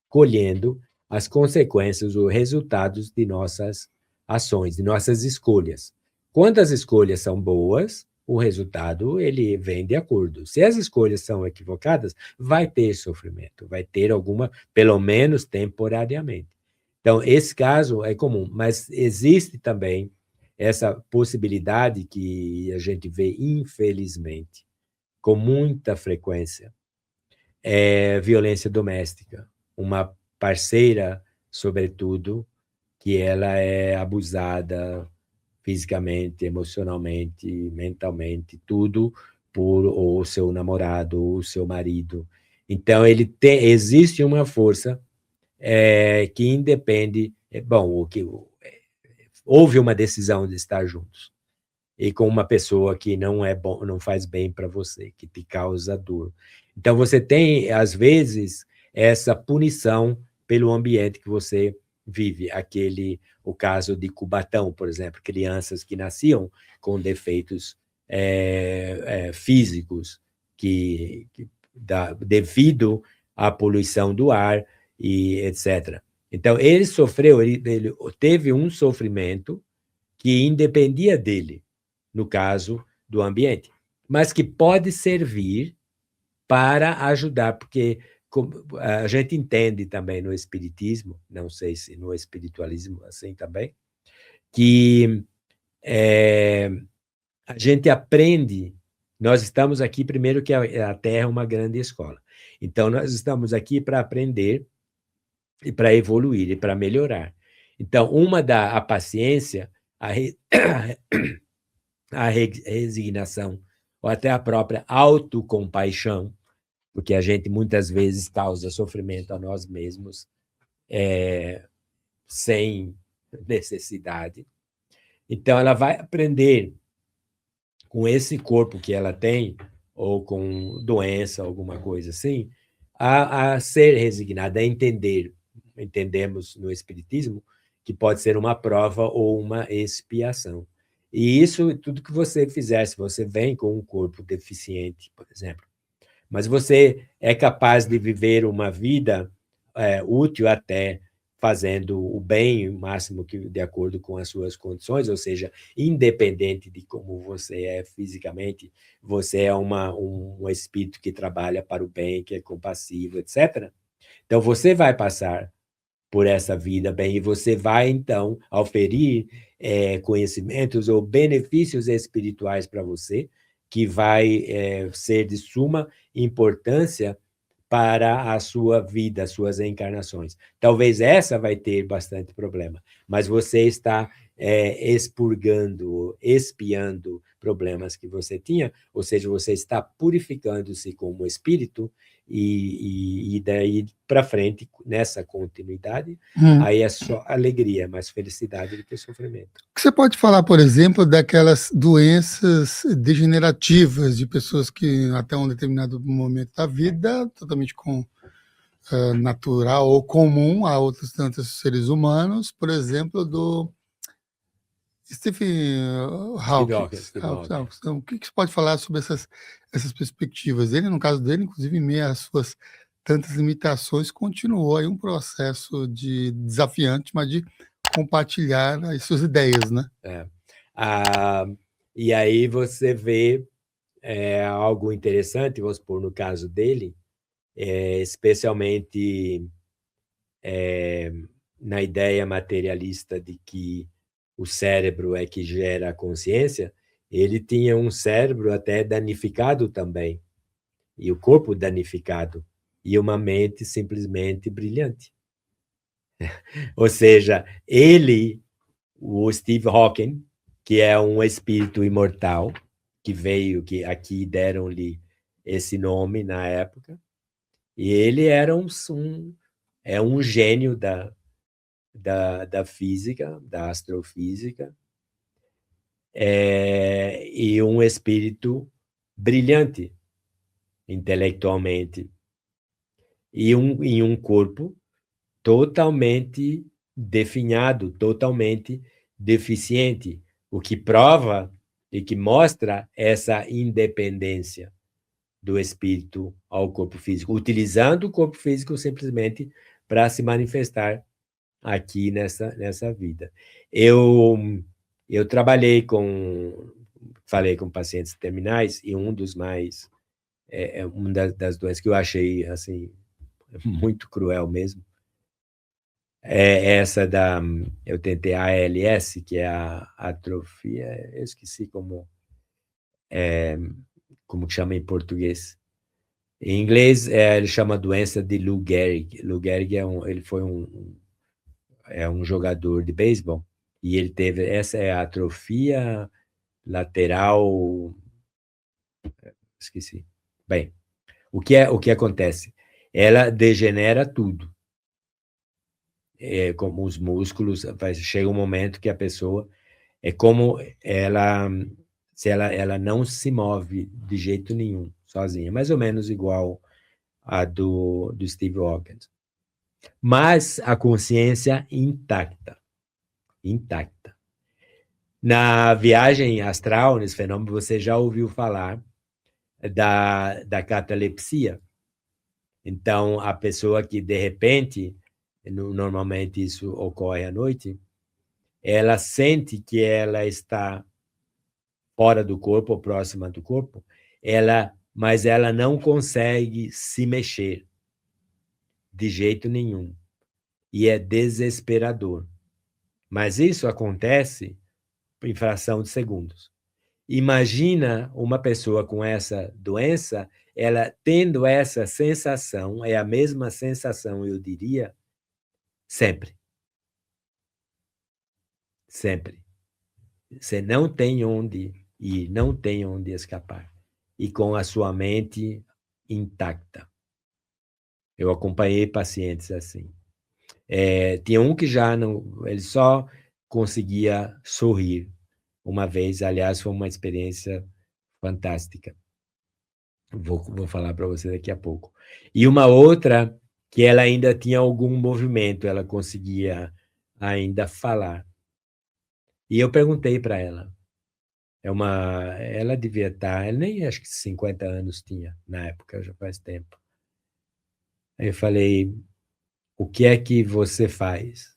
colhendo as consequências, os resultados de nossas ações, de nossas escolhas. Quando as escolhas são boas, o resultado ele vem de acordo. Se as escolhas são equivocadas, vai ter sofrimento, vai ter alguma, pelo menos temporariamente. Então, esse caso é comum, mas existe também essa possibilidade que a gente vê, infelizmente, com muita frequência, é violência doméstica. Uma parceira, sobretudo, que ela é abusada fisicamente, emocionalmente, mentalmente, tudo por o seu namorado, o seu marido. Então, existe uma força que independe. Houve uma decisão de estar juntos e com uma pessoa que não é bom, não faz bem para você, que te causa dor. Então você tem às vezes essa punição pelo ambiente que você vive, o caso de Cubatão, por exemplo, crianças que nasciam com defeitos físicos devido à poluição do ar e etc. Então ele sofreu, ele teve um sofrimento que independia dele, no caso do ambiente, mas que pode servir para ajudar, porque a gente entende também no espiritismo, não sei se no espiritualismo assim também, que a gente aprende, nós estamos aqui, primeiro que a Terra é uma grande escola, então nós estamos aqui para aprender e para evoluir e para melhorar. Então, a paciência, a resignação, ou até a própria autocompaixão, porque a gente muitas vezes causa sofrimento a nós mesmos sem necessidade. Então, ela vai aprender com esse corpo que ela tem, ou com doença, alguma coisa assim, a ser resignada, a entender. Entendemos no Espiritismo que pode ser uma prova ou uma expiação. E isso, tudo que você fizer, se você vem com um corpo deficiente, por exemplo, mas você é capaz de viver uma vida útil até fazendo o bem o máximo que de acordo com as suas condições, ou seja, independente de como você é fisicamente, você é um espírito que trabalha para o bem, que é compassivo, etc. Então, você vai passar por essa vida bem e você vai, então, oferir conhecimentos ou benefícios espirituais para você, que vai ser de suma importância para a sua vida, as suas encarnações. Talvez essa vai ter bastante problema, mas você está expurgando, expiando problemas que você tinha, ou seja, você está purificando-se como espírito e daí para frente, nessa continuidade, aí é só alegria, mais felicidade do que sofrimento. Você pode falar, por exemplo, daquelas doenças degenerativas de pessoas que até um determinado momento da vida, totalmente natural ou comum a outros tantos seres humanos, por exemplo, do Stephen Hawking. Então, o que você pode falar sobre essas perspectivas? Ele, no caso dele, inclusive, em meio às suas tantas limitações, continuou aí um processo desafiante, mas de compartilhar as suas ideias, né? E aí você vê algo interessante, vamos supor, no caso dele, especialmente na ideia materialista de que o cérebro é que gera a consciência, ele tinha um cérebro até danificado também, e o corpo danificado, e uma mente simplesmente brilhante. Ou seja, ele, o Steve Hawking, que é um espírito imortal, que veio, que aqui deram-lhe esse nome na época, e ele era um gênio da física, da astrofísica, e um espírito brilhante intelectualmente, e um corpo totalmente definhado, totalmente deficiente, o que prova e que mostra essa independência do espírito ao corpo físico, utilizando o corpo físico simplesmente para se manifestar aqui nessa vida. Eu falei com pacientes terminais, e um dos mais, uma das doenças que eu achei assim muito cruel mesmo, essa eu tentei a ALS, que é a atrofia, eu esqueci como que chama em português. Em inglês, ele chama doença de Lou Gehrig. Lou Gehrig ele foi um jogador de beisebol, e ele teve, essa é a atrofia lateral, esqueci. Bem, o que acontece? Ela degenera tudo. Como os músculos, chega um momento que a pessoa, é como se ela não se move de jeito nenhum, sozinha, mais ou menos igual a do Steve Hawking. Mas a consciência intacta. Na viagem astral, nesse fenômeno, você já ouviu falar da catalepsia. Então, a pessoa que, de repente, normalmente isso ocorre à noite, ela sente que ela está fora do corpo, ou próxima do corpo, mas ela não consegue se mexer de jeito nenhum. E é desesperador. Mas isso acontece em fração de segundos. Imagina uma pessoa com essa doença, ela tendo essa sensação, é a mesma sensação, eu diria, sempre. Sempre. Você não tem onde ir, não tem onde escapar. E com a sua mente intacta. Eu acompanhei pacientes assim. Tinha um que já não, ele só conseguia sorrir uma vez, aliás, foi uma experiência fantástica. Vou falar para você daqui a pouco. E uma outra que ela ainda tinha algum movimento, ela conseguia ainda falar. E eu perguntei para ela, Ela devia estar, ela nem acho que 50 anos tinha na época, já faz tempo. Aí eu falei, o que é que você faz?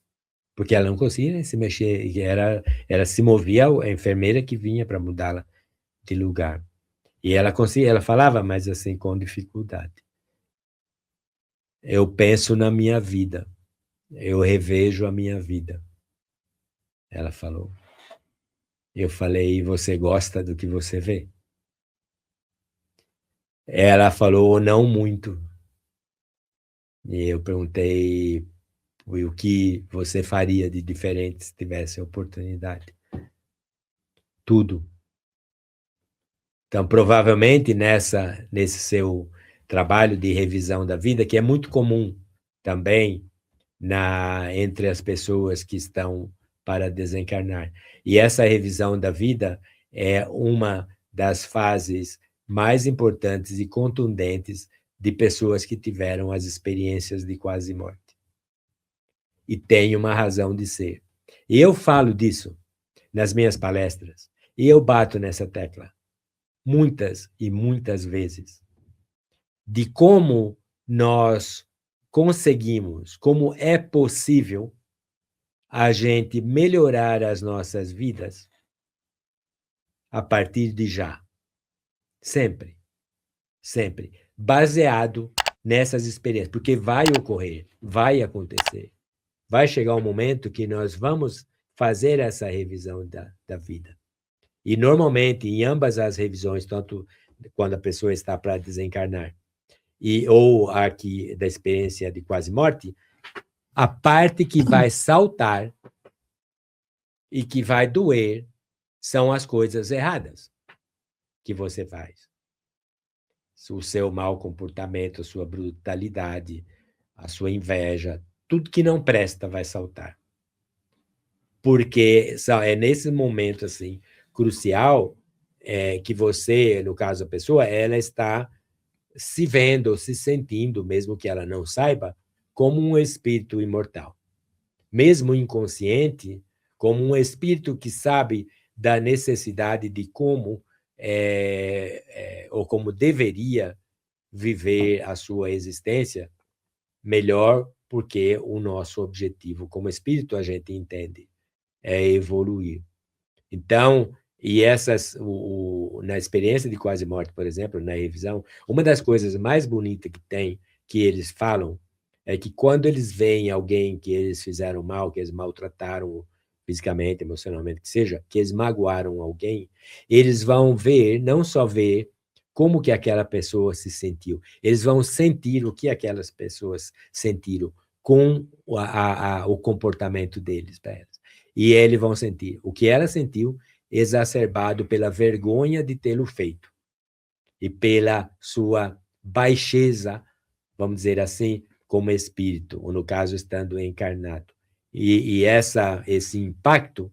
Porque ela não conseguia nem se mexer, ela se movia, a enfermeira que vinha para mudá-la de lugar. E ela conseguia, ela falava, mas assim, com dificuldade. Eu penso na minha vida, eu revejo a minha vida, ela falou. Eu falei, e você gosta do que você vê? Ela falou, não muito. E eu perguntei o que você faria de diferente se tivesse a oportunidade. Tudo. Então, provavelmente, nesse seu trabalho de revisão da vida, que é muito comum também entre as pessoas que estão para desencarnar. E essa revisão da vida é uma das fases mais importantes e contundentes de pessoas que tiveram as experiências de quase morte. E tem uma razão de ser. E eu falo disso nas minhas palestras, e eu bato nessa tecla muitas e muitas vezes, de como nós conseguimos, como é possível a gente melhorar as nossas vidas a partir de já. Sempre. Sempre. Baseado nessas experiências. Porque vai ocorrer, vai acontecer. Vai chegar um momento que nós vamos fazer essa revisão da vida. E, normalmente, em ambas as revisões, tanto quando a pessoa está para desencarnar ou aqui da experiência de quase morte, a parte que vai saltar e que vai doer são as coisas erradas que você faz. O seu mau comportamento, a sua brutalidade, a sua inveja, tudo que não presta vai saltar. Porque é nesse momento assim crucial que você, no caso a pessoa, ela está se vendo, se sentindo, mesmo que ela não saiba, como um espírito imortal. Mesmo inconsciente, como um espírito que sabe da necessidade de como ou como deveria viver a sua existência melhor, porque o nosso objetivo como espírito, a gente entende, é evoluir. Então, na experiência de quase morte, por exemplo, na revisão, uma das coisas mais bonitas que tem, que eles falam, é que quando eles veem alguém que eles fizeram mal, que eles maltrataram fisicamente, emocionalmente, que seja, que eles magoaram alguém, eles vão ver, não só ver como que aquela pessoa se sentiu, eles vão sentir o que aquelas pessoas sentiram com o comportamento deles para elas. E eles vão sentir o que ela sentiu, exacerbado pela vergonha de tê-lo feito e pela sua baixeza, vamos dizer assim, como espírito, ou no caso, estando encarnado. E esse impacto,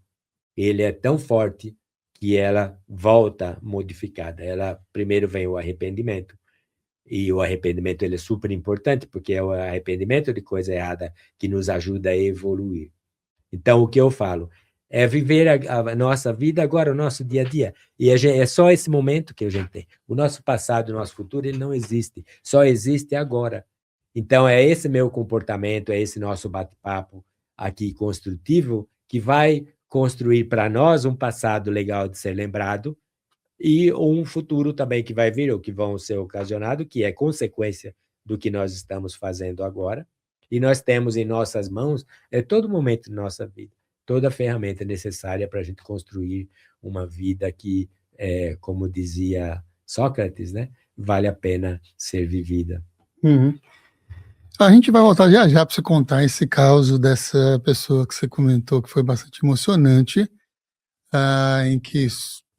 ele é tão forte que ela volta modificada. Ela primeiro vem o arrependimento, e o arrependimento ele é super importante, porque é o arrependimento de coisa errada que nos ajuda a evoluir. Então, o que eu falo é viver a nossa vida agora, o nosso dia a dia. E é só esse momento que a gente tem. O nosso passado, o nosso futuro, ele não existe. Só existe agora. Então, é esse meu comportamento, é esse nosso bate-papo aqui construtivo que vai construir para nós um passado legal de ser lembrado e um futuro também que vai vir, ou que vão ser ocasionado, que é consequência do que nós estamos fazendo agora. E nós temos em nossas mãos, todo momento da nossa vida, toda a ferramenta necessária para a gente construir uma vida que, como dizia Sócrates, né, vale a pena ser vivida. Uhum. A gente vai voltar já já para você contar esse caso dessa pessoa que você comentou, que foi bastante emocionante, em que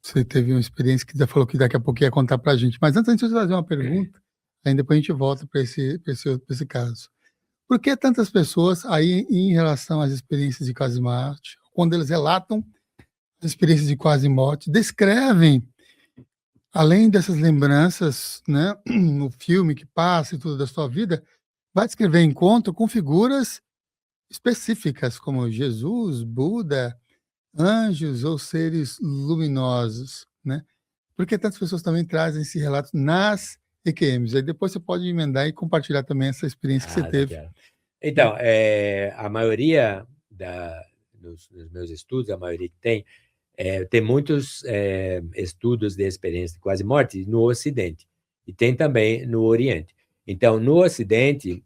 você teve uma experiência que já falou que daqui a pouco ia contar para a gente. Mas antes de eu fazer uma pergunta, aí depois a gente volta para esse caso. Por que tantas pessoas, aí em relação às experiências de quase morte, quando eles relatam as experiências de quase morte, descrevem, além dessas lembranças, né, no filme que passa e tudo da sua vida, vai descrever encontro com figuras específicas, como Jesus, Buda, anjos ou seres luminosos. né? Porque tantas pessoas também trazem esse relato nas EQMs. Aí depois você pode emendar e compartilhar também essa experiência que você teve. Daquela. Então, a maioria dos meus estudos, a maioria que tem muitos estudos de experiência de quase morte no Ocidente e tem também no Oriente. Então, no Ocidente,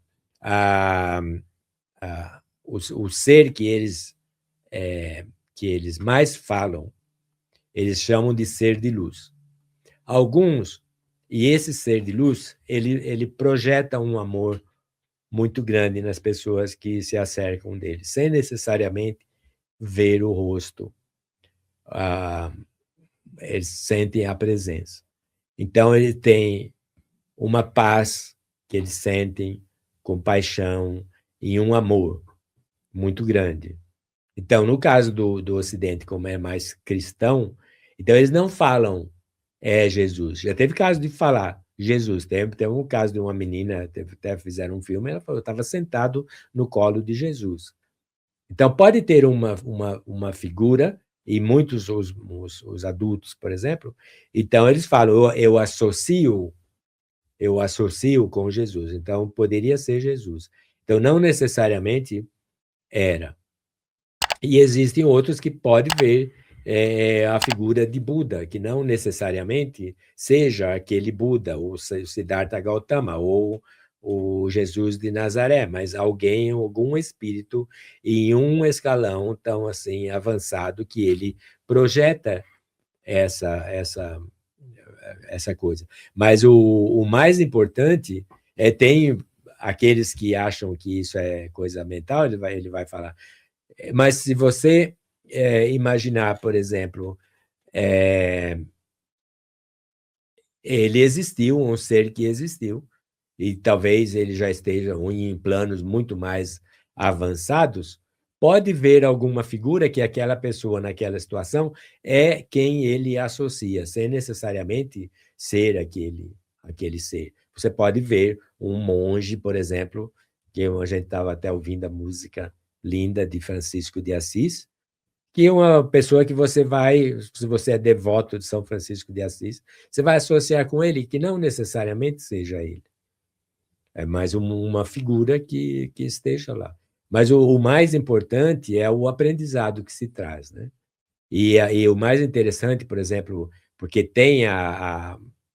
o ser que eles mais falam, eles chamam de ser de luz. E esse ser de luz, ele projeta um amor muito grande nas pessoas que se acercam dele, sem necessariamente ver o rosto. Eles sentem a presença. Então, ele tem uma paz que eles sentem, compaixão e um amor muito grande. Então, no caso do Ocidente, como é mais cristão, então eles não falam Jesus. Já teve caso de falar Jesus. Tem um caso de uma menina, até fizeram um filme, ela falou, eu estava sentado no colo de Jesus. Então, pode ter uma figura, e muitos os adultos, por exemplo, então eles falam, eu associo com Jesus. Então, poderia ser Jesus. Então, não necessariamente era. E existem outros que podem ver a figura de Buda, que não necessariamente seja aquele Buda, o Siddhartha Gautama, ou o Jesus de Nazaré, mas algum espírito em um escalão tão assim avançado que ele projeta essa coisa. Mas o mais importante tem aqueles que acham que isso é coisa mental, ele vai falar. Mas se você imaginar, por exemplo, ele existiu, um ser que existiu, e talvez ele já esteja em planos muito mais avançados, pode ver alguma figura que aquela pessoa naquela situação é quem ele associa, sem necessariamente ser aquele ser. Você pode ver um monge, por exemplo, que a gente estava até ouvindo a música linda de Francisco de Assis, que é uma pessoa que se você é devoto de São Francisco de Assis, você vai associar com ele, que não necessariamente seja ele. É mais uma figura que esteja lá. Mas o mais importante é o aprendizado que se traz, né? E o mais interessante, por exemplo, porque tem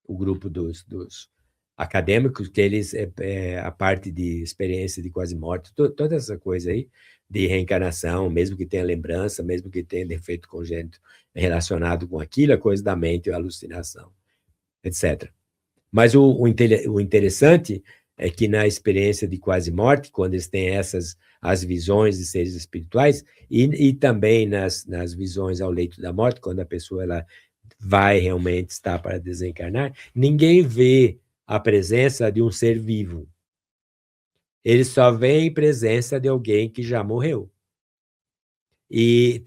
o grupo dos acadêmicos, que eles, a parte de experiência de quase morte, toda essa coisa aí, de reencarnação, mesmo que tenha lembrança, mesmo que tenha defeito congênito relacionado com aquilo, a coisa da mente, a alucinação, etc. Mas o interessante é que na experiência de quase morte, quando eles têm as visões de seres espirituais, e também nas visões ao leito da morte, quando a pessoa ela vai realmente estar para desencarnar, ninguém vê a presença de um ser vivo. Ele só vê a presença de alguém que já morreu. E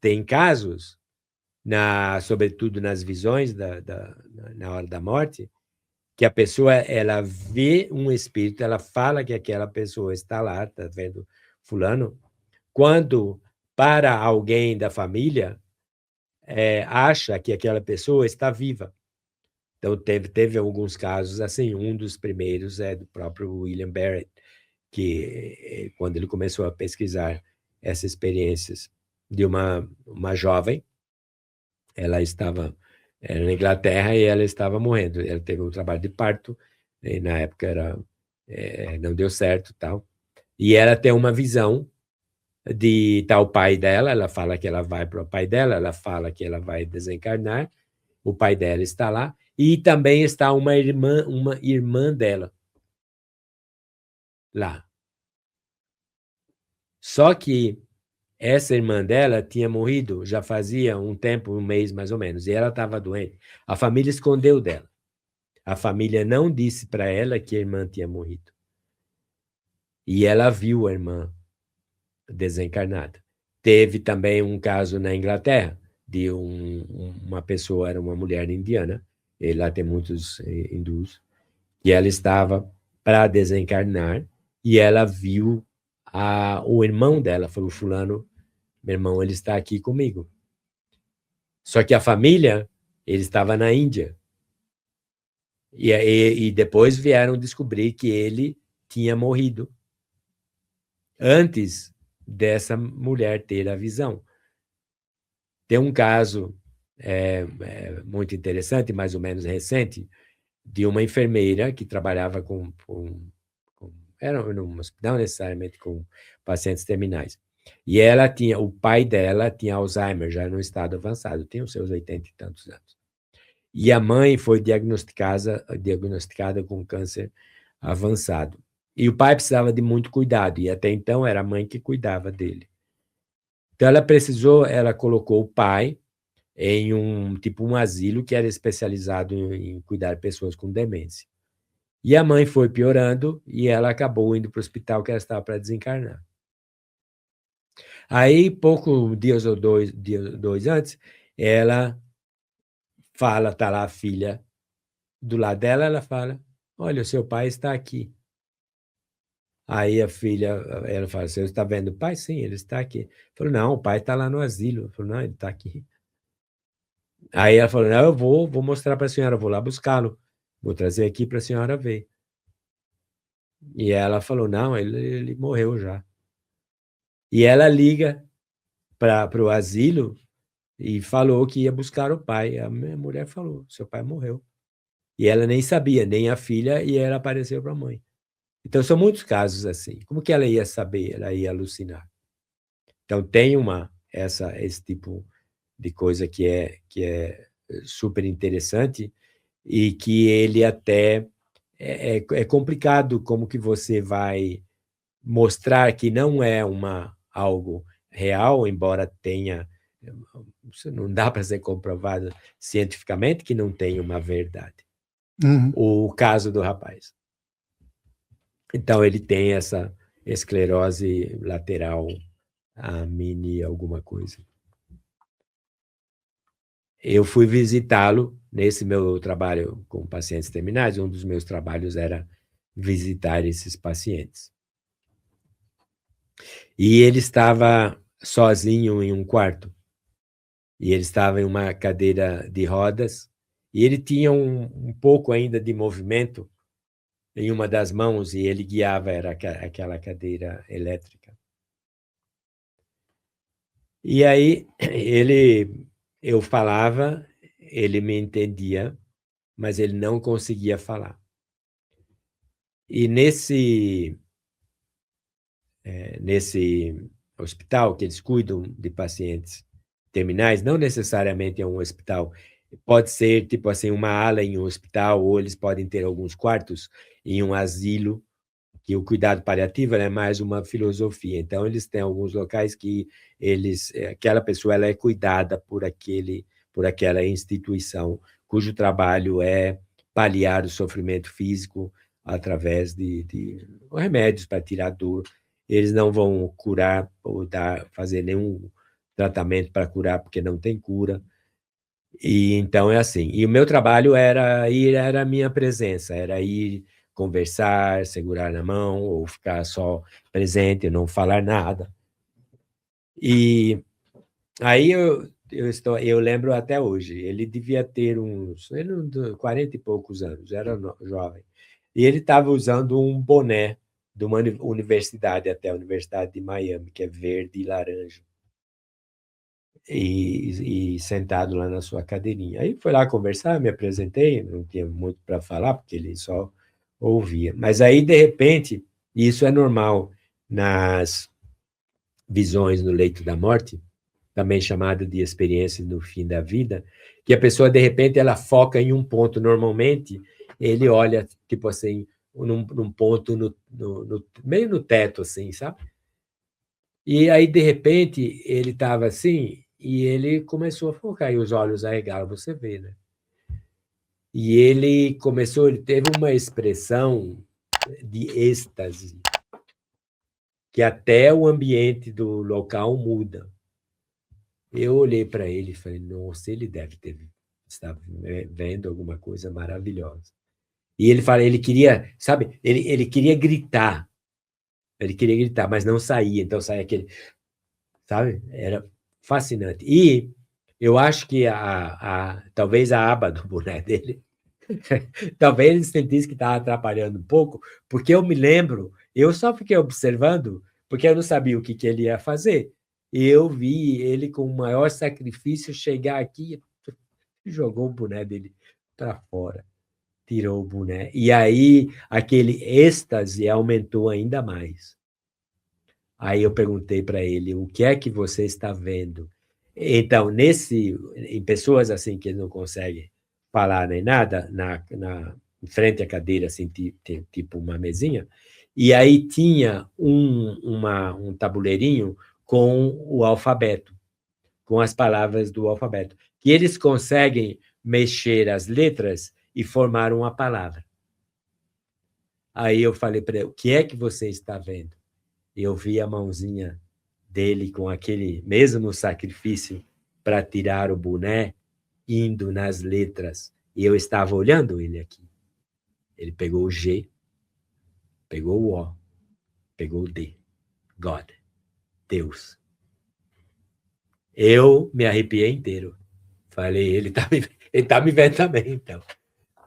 tem casos, sobretudo nas visões na hora da morte, que a pessoa ela vê um espírito, ela fala que aquela pessoa está lá, está vendo fulano, quando para alguém da família acha que aquela pessoa está viva. Então teve alguns casos assim, um dos primeiros é do próprio William Barrett, que quando ele começou a pesquisar essas experiências de uma jovem, ela estava na Inglaterra e ela estava morrendo. Ela teve um trabalho de parto, e na época não deu certo, tal. E ela tem uma visão de tal pai dela, ela fala que ela vai para o pai dela, ela fala que ela vai desencarnar, o pai dela está lá, e também está uma irmã dela lá. Só que essa irmã dela tinha morrido já fazia um tempo, um mês mais ou menos, e ela estava doente. A família escondeu dela. A família não disse para ela que a irmã tinha morrido. E ela viu a irmã desencarnada. Teve também um caso na Inglaterra de uma pessoa, era uma mulher indiana, e lá tem muitos hindus, e ela estava para desencarnar e ela viu o irmão dela, falou, fulano, meu irmão, ele está aqui comigo. Só que a família Ele estava na Índia. E depois vieram descobrir que ele tinha morrido antes dessa mulher ter a visão. Tem um caso muito interessante, mais ou menos recente, de uma enfermeira que trabalhava não necessariamente com pacientes terminais. E o pai dela tinha Alzheimer, já no estado avançado, tinha os seus 80 e tantos anos. E a mãe foi diagnosticada com câncer avançado. E o pai precisava de muito cuidado, e até então era a mãe que cuidava dele. Então ela colocou o pai em um asilo que era especializado em cuidar de pessoas com demência. E a mãe foi piorando e ela acabou indo para o hospital que ela estava para desencarnar. Aí, dias ou dois antes, ela fala, está lá a filha do lado dela, ela fala, olha, o seu pai está aqui. Aí a filha, ela fala, você está vendo o pai? Sim, ele está aqui. Falou, não, o pai está lá no asilo. Falou, não, ele está aqui. Aí ela falou, não, eu vou mostrar para a senhora, vou lá buscá-lo. Vou trazer aqui para a senhora ver. E ela falou, não, ele morreu já. E ela liga para o asilo e falou que ia buscar o pai. A minha mulher falou, seu pai morreu. E ela nem sabia, nem a filha, e ela apareceu para a mãe. Então, são muitos casos assim. Como que ela ia saber? Ela ia alucinar. Então, tem esse tipo de coisa que é super interessante e que ele até é complicado como que você vai mostrar que não é algo real, embora tenha, não dá para ser comprovado cientificamente que não tem uma verdade. O caso do rapaz. Então, ele tem essa esclerose lateral, a mini alguma coisa. Eu fui visitá-lo nesse meu trabalho com pacientes terminais. Um dos meus trabalhos era visitar esses pacientes. E ele estava sozinho em um quarto. E ele estava em uma cadeira de rodas. E ele tinha um pouco ainda de movimento em uma das mãos e ele guiava, era aquela cadeira elétrica. E aí eu falava, ele me entendia, mas ele não conseguia falar. E nesse hospital que eles cuidam de pacientes terminais, não necessariamente é um hospital, pode ser tipo assim uma ala em um hospital, ou eles podem ter alguns quartos em um asilo, que o cuidado paliativo é mais uma filosofia. Então, eles têm alguns locais que aquela pessoa ela é cuidada por aquela instituição, cujo trabalho é paliar o sofrimento físico através de remédios para tirar dor. Eles não vão curar ou fazer nenhum tratamento para curar, porque não tem cura. E então é assim. E o meu trabalho era a minha presença, era ir conversar, segurar na mão, ou ficar só presente, não falar nada. E aí eu lembro até hoje, ele devia ter uns 40 e poucos anos, era jovem. E ele estava usando um boné de uma universidade, até a Universidade de Miami, que é verde e laranja. E sentado lá na sua cadeirinha. Aí foi lá conversar, me apresentei, não tinha muito para falar, porque ele só ouvia. Mas aí, de repente, e isso é normal nas visões no leito da morte, também chamada de experiência no fim da vida, que a pessoa, de repente, ela foca em um ponto. Normalmente, ele olha, tipo assim, num ponto meio no teto, assim, sabe? E aí, de repente, ele estava assim, e ele começou a focar, e os olhos arregalam, você vê, né? E ele teve uma expressão de êxtase, que até o ambiente do local muda. Eu olhei para ele e falei, nossa, ele deve estar vendo alguma coisa maravilhosa. E ele fala, ele queria, sabe, ele queria gritar, mas não saía, então saía aquele, sabe, era fascinante. E Eu acho que talvez a aba do boné dele, talvez ele sentisse que estava atrapalhando um pouco, porque eu me lembro, eu só fiquei observando, porque eu não sabia o que ele ia fazer. E eu vi ele com o maior sacrifício chegar aqui e jogou o boné dele para fora, tirou o boné. E aí aquele êxtase aumentou ainda mais. Aí eu perguntei para ele, o que é que você está vendo? Então, em pessoas assim que não conseguem falar nem nada, em frente à cadeira, assim, tipo uma mesinha, e aí tinha um tabuleirinho com o alfabeto, com as palavras do alfabeto, que eles conseguem mexer as letras e formar uma palavra. Aí eu falei para ele, o que é que você está vendo? Eu vi a mãozinha dele com aquele mesmo sacrifício para tirar o boné, indo nas letras. E eu estava olhando ele aqui. Ele pegou o G, pegou o O, pegou o D. God, Deus. Eu me arrepiei inteiro. Falei, ele tá me vendo também, então.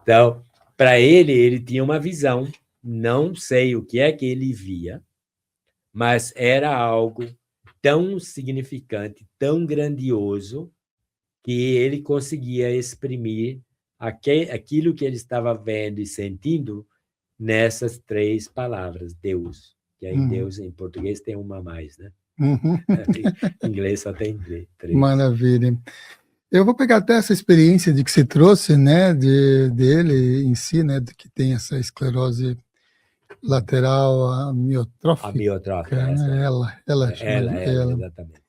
Então, para ele tinha uma visão. Não sei o que é que ele via, mas era algo tão significante, tão grandioso, que ele conseguia exprimir aquilo que ele estava vendo e sentindo nessas 3 palavras, Deus. Que aí Deus, em português, tem uma a mais, né? Em inglês só tem 3. Maravilha. Eu vou pegar até essa experiência de que você trouxe, né, dele em si, né, de que tem essa esclerose lateral amiotrófica. Amiotrófica, Né? Ela, exatamente.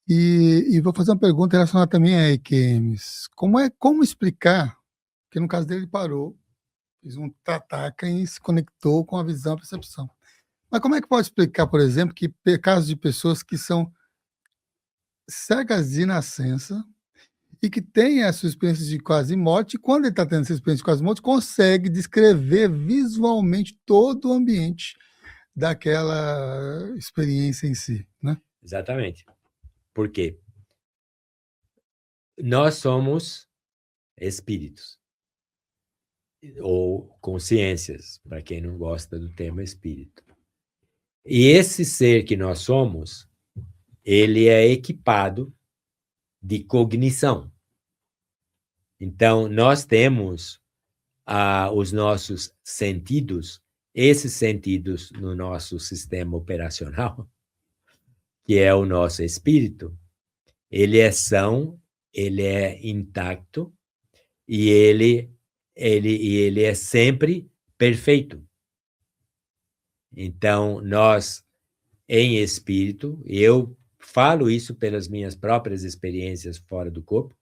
E vou fazer uma pergunta relacionada também a EQMs. Como explicar que no caso dele ele parou, fez um tataca e se conectou com a visão e a percepção. Mas como é que pode explicar, por exemplo, que casos de pessoas que são cegas de nascença e que têm essa experiência de quase morte, e quando ele está tendo essa experiência de quase morte, consegue descrever visualmente todo o ambiente daquela experiência em si, né? Exatamente. Por quê? Nós somos espíritos, ou consciências, para quem não gosta do termo espírito. E esse ser que nós somos, ele é equipado de cognição. Então, nós temos os nossos sentidos, esses sentidos no nosso sistema operacional, que é o nosso espírito, ele é são, ele é intacto e ele é sempre perfeito. Então, nós, em espírito, eu falo isso pelas minhas próprias experiências fora do corpo,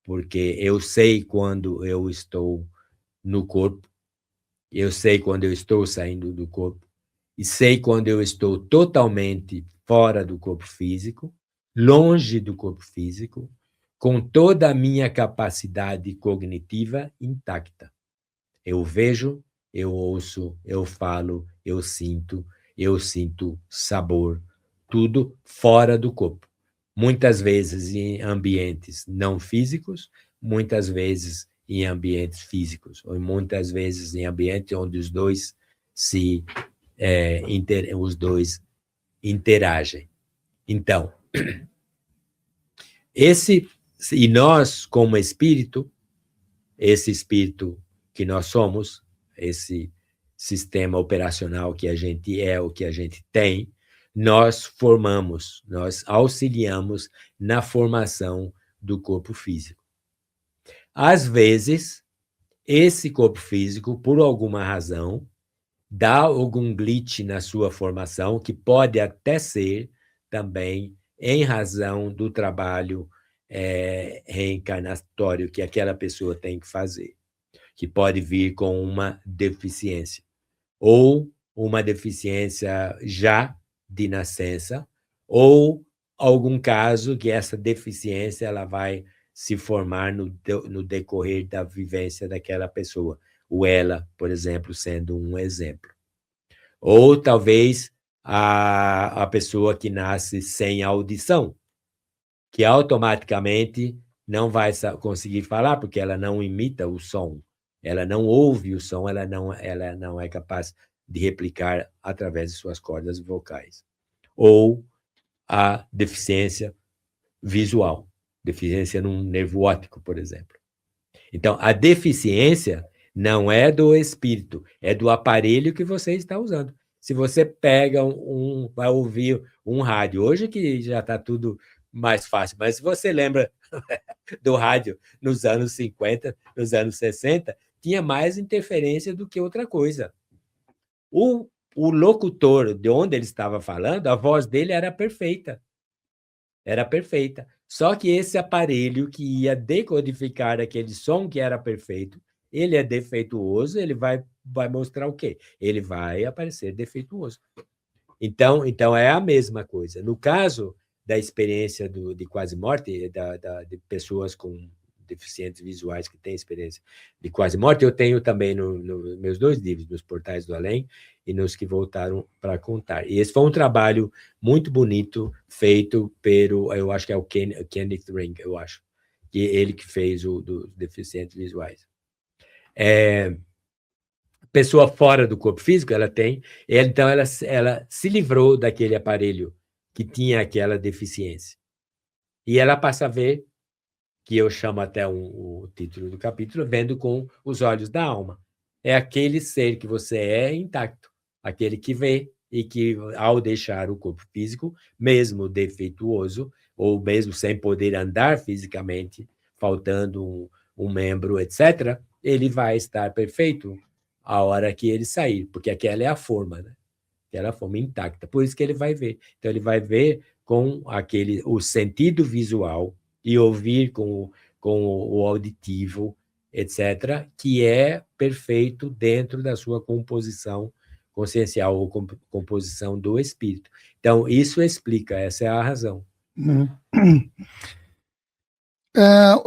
porque eu sei quando eu estou no corpo, eu sei quando eu estou saindo do corpo, e sei quando eu estou totalmente fora do corpo físico, longe do corpo físico, com toda a minha capacidade cognitiva intacta. Eu vejo, eu ouço, eu falo, eu sinto sabor, tudo fora do corpo. Muitas vezes em ambientes não físicos, muitas vezes em ambientes físicos, ou muitas vezes em ambientes onde os dois interagem. Então, e nós, como espírito, esse espírito que nós somos, esse sistema operacional que a gente é, o que a gente tem, nós formamos, nós auxiliamos na formação do corpo físico. Às vezes, esse corpo físico, por alguma razão, dá algum glitch na sua formação, que pode até ser também em razão do trabalho reencarnatório que aquela pessoa tem que fazer, que pode vir com uma deficiência, ou uma deficiência já de nascença, ou algum caso que essa deficiência ela vai se formar no decorrer da vivência daquela pessoa, ou ela, por exemplo, sendo um exemplo. Ou talvez a pessoa que nasce sem audição, que automaticamente não vai conseguir falar, porque ela não imita o som, ela não ouve o som, ela não é capaz de replicar através de suas cordas vocais. Ou a deficiência visual, deficiência num nervo óptico, por exemplo. Então, a deficiência não é do espírito, é do aparelho que você está usando. Se você pega vai ouvir um rádio, hoje que já está tudo mais fácil, mas se você lembra do rádio nos anos 50, nos anos 60, tinha mais interferência do que outra coisa. O locutor, de onde ele estava falando, a voz dele era perfeita. Era perfeita. Só que esse aparelho que ia decodificar aquele som que era perfeito, ele é defeituoso, ele vai mostrar o quê? Ele vai aparecer defeituoso. Então é a mesma coisa. No caso da experiência de quase morte, de pessoas com deficientes visuais que têm experiência de quase morte, eu tenho também nos meus 2 livros, nos Portais do Além e nos que voltaram para contar. E esse foi um trabalho muito bonito, feito pelo, eu acho que é o Kenneth Ring, eu acho, que ele que fez o dos deficientes visuais. Pessoa fora do corpo físico, então ela se livrou daquele aparelho que tinha aquela deficiência. E ela passa a ver, que eu chamo até o título do capítulo, vendo com os olhos da alma. É aquele ser que você é intacto, aquele que vê e que, ao deixar o corpo físico, mesmo defeituoso, ou mesmo sem poder andar fisicamente, faltando um membro, etc., ele vai estar perfeito a hora que ele sair, porque aquela é a forma, né? Aquela forma intacta. Por isso que ele vai ver. Então, ele vai ver com o sentido visual e ouvir com o auditivo, etc., que é perfeito dentro da sua composição consciencial ou composição do espírito. Então, isso explica, essa é a razão.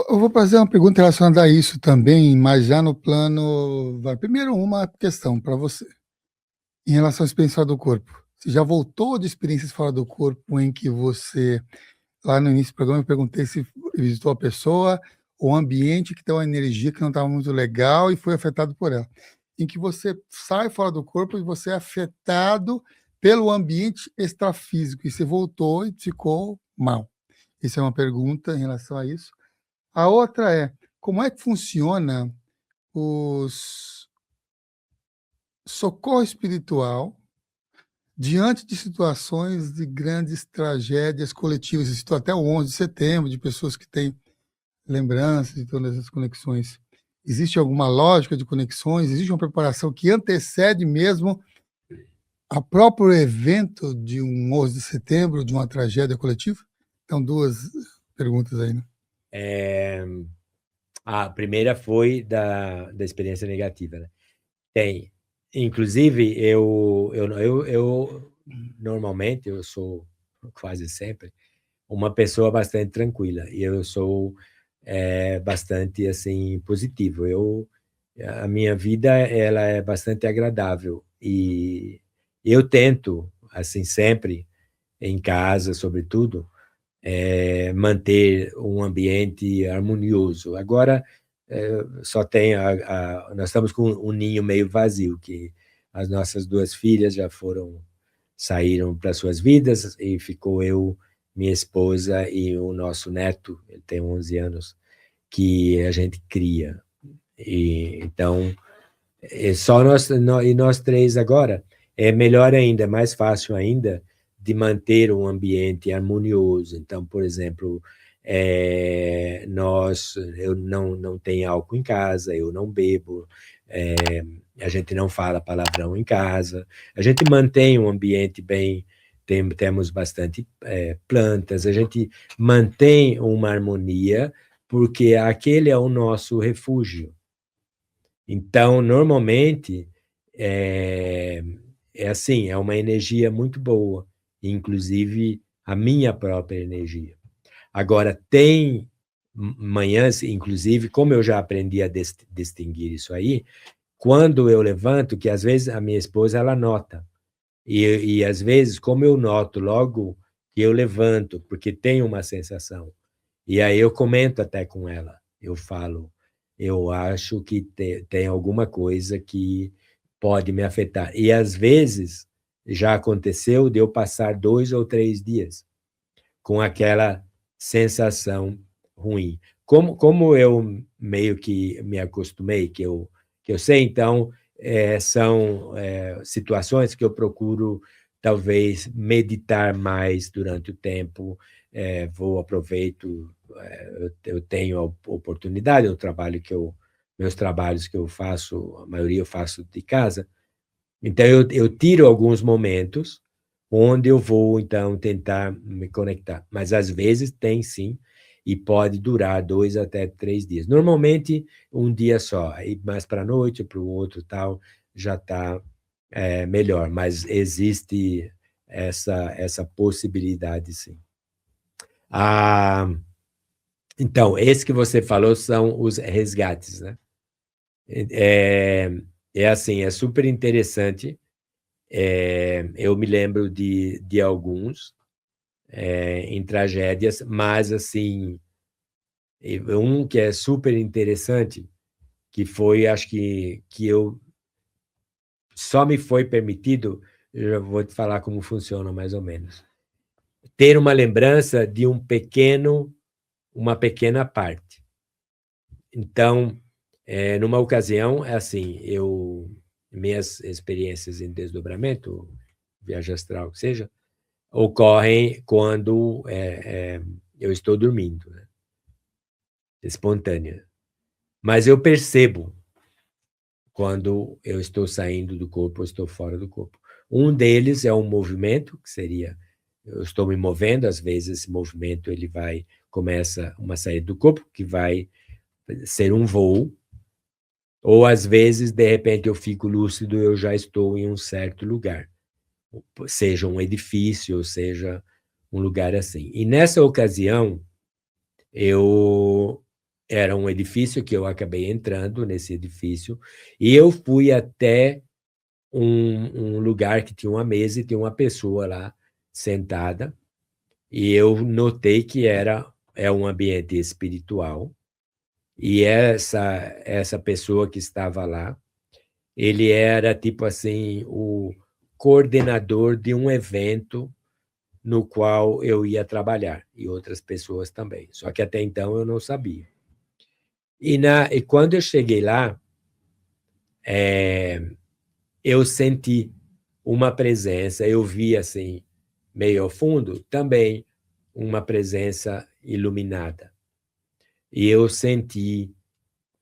Eu vou fazer uma pergunta relacionada a isso também, mas já no plano... Primeiro, uma questão para você. Em relação à experiência fora do corpo. Você já voltou de experiências fora do corpo em que você, lá no início do programa, eu perguntei se visitou a pessoa, o ambiente que tem uma energia que não estava muito legal e foi afetado por ela. Em que você sai fora do corpo e você é afetado pelo ambiente extrafísico e você voltou e ficou mal. Essa é uma pergunta em relação a isso. A outra é, como é que funciona os socorro espiritual diante de situações de grandes tragédias coletivas? Estou até o 11 de setembro, de pessoas que têm lembranças de todas essas conexões. Existe alguma lógica de conexões? Existe uma preparação que antecede mesmo ao próprio evento de um 11 de setembro, de uma tragédia coletiva? Então, 2 perguntas aí, né? A primeira foi da experiência negativa, né? Tem. Inclusive, eu normalmente, eu sou quase sempre uma pessoa bastante tranquila e eu sou bastante assim positivo. A minha vida ela é bastante agradável e eu tento assim sempre em casa, sobretudo, manter um ambiente harmonioso. Agora só tem nós estamos com um ninho meio vazio, que as nossas 2 filhas já saíram para suas vidas e ficou eu, minha esposa e o nosso neto, ele tem 11 anos, que a gente cria. Então, só nós 3 agora. É melhor ainda, é mais fácil ainda de manter um ambiente harmonioso. Então, por exemplo, eu não tenho álcool em casa, eu não bebo, a gente não fala palavrão em casa, a gente mantém um ambiente bem, temos bastante plantas, a gente mantém uma harmonia, porque aquele é o nosso refúgio. Então, normalmente, assim, é uma energia muito boa, inclusive a minha própria energia. Agora, tem manhãs, inclusive, como eu já aprendi a distinguir isso aí, quando eu levanto, que às vezes a minha esposa, ela nota, e às vezes, como eu noto logo que eu levanto, porque tem uma sensação. E aí eu comento até com ela, eu falo, eu acho que tem alguma coisa que pode me afetar. E às vezes já aconteceu de eu passar 2 ou 3 dias com aquela sensação ruim. Como eu meio que me acostumei, que eu sei, então, são situações que eu procuro, talvez, meditar mais durante o tempo, aproveito, eu tenho a oportunidade, meus trabalhos que eu faço, a maioria eu faço de casa, então eu tiro alguns momentos onde eu vou, então, tentar me conectar. Mas, às vezes, tem sim, e pode durar 2 até 3 dias. Normalmente, um dia só, aí mais para a noite, para o outro tal, já está melhor, mas existe essa possibilidade, sim. Então, esse que você falou são os resgates, né? Assim, é super interessante. Eu me lembro de alguns em tragédias, mas assim, um que é super interessante, que foi, acho que eu só me foi permitido, eu já vou te falar como funciona mais ou menos, ter uma lembrança de uma pequena parte. Então, numa ocasião, assim, minhas experiências em desdobramento, viagem astral, que seja, ocorrem quando eu estou dormindo, né? Espontânea. Mas eu percebo quando eu estou saindo do corpo ou estou fora do corpo. Um deles é um movimento, que seria, eu estou me movendo, às vezes esse movimento começa uma saída do corpo, que vai ser um voo, ou às vezes, de repente, eu fico lúcido e eu já estou em um certo lugar, seja um edifício, ou seja um lugar assim. E nessa ocasião, era um edifício que eu acabei entrando nesse edifício, e eu fui até um lugar que tinha uma mesa e tinha uma pessoa lá sentada, e eu notei que é um ambiente espiritual, e essa pessoa que estava lá, ele era tipo assim, o coordenador de um evento no qual eu ia trabalhar, e outras pessoas também. Só que até então eu não sabia. E quando eu cheguei lá, eu senti uma presença, eu vi assim, meio ao fundo, também uma presença iluminada. E eu senti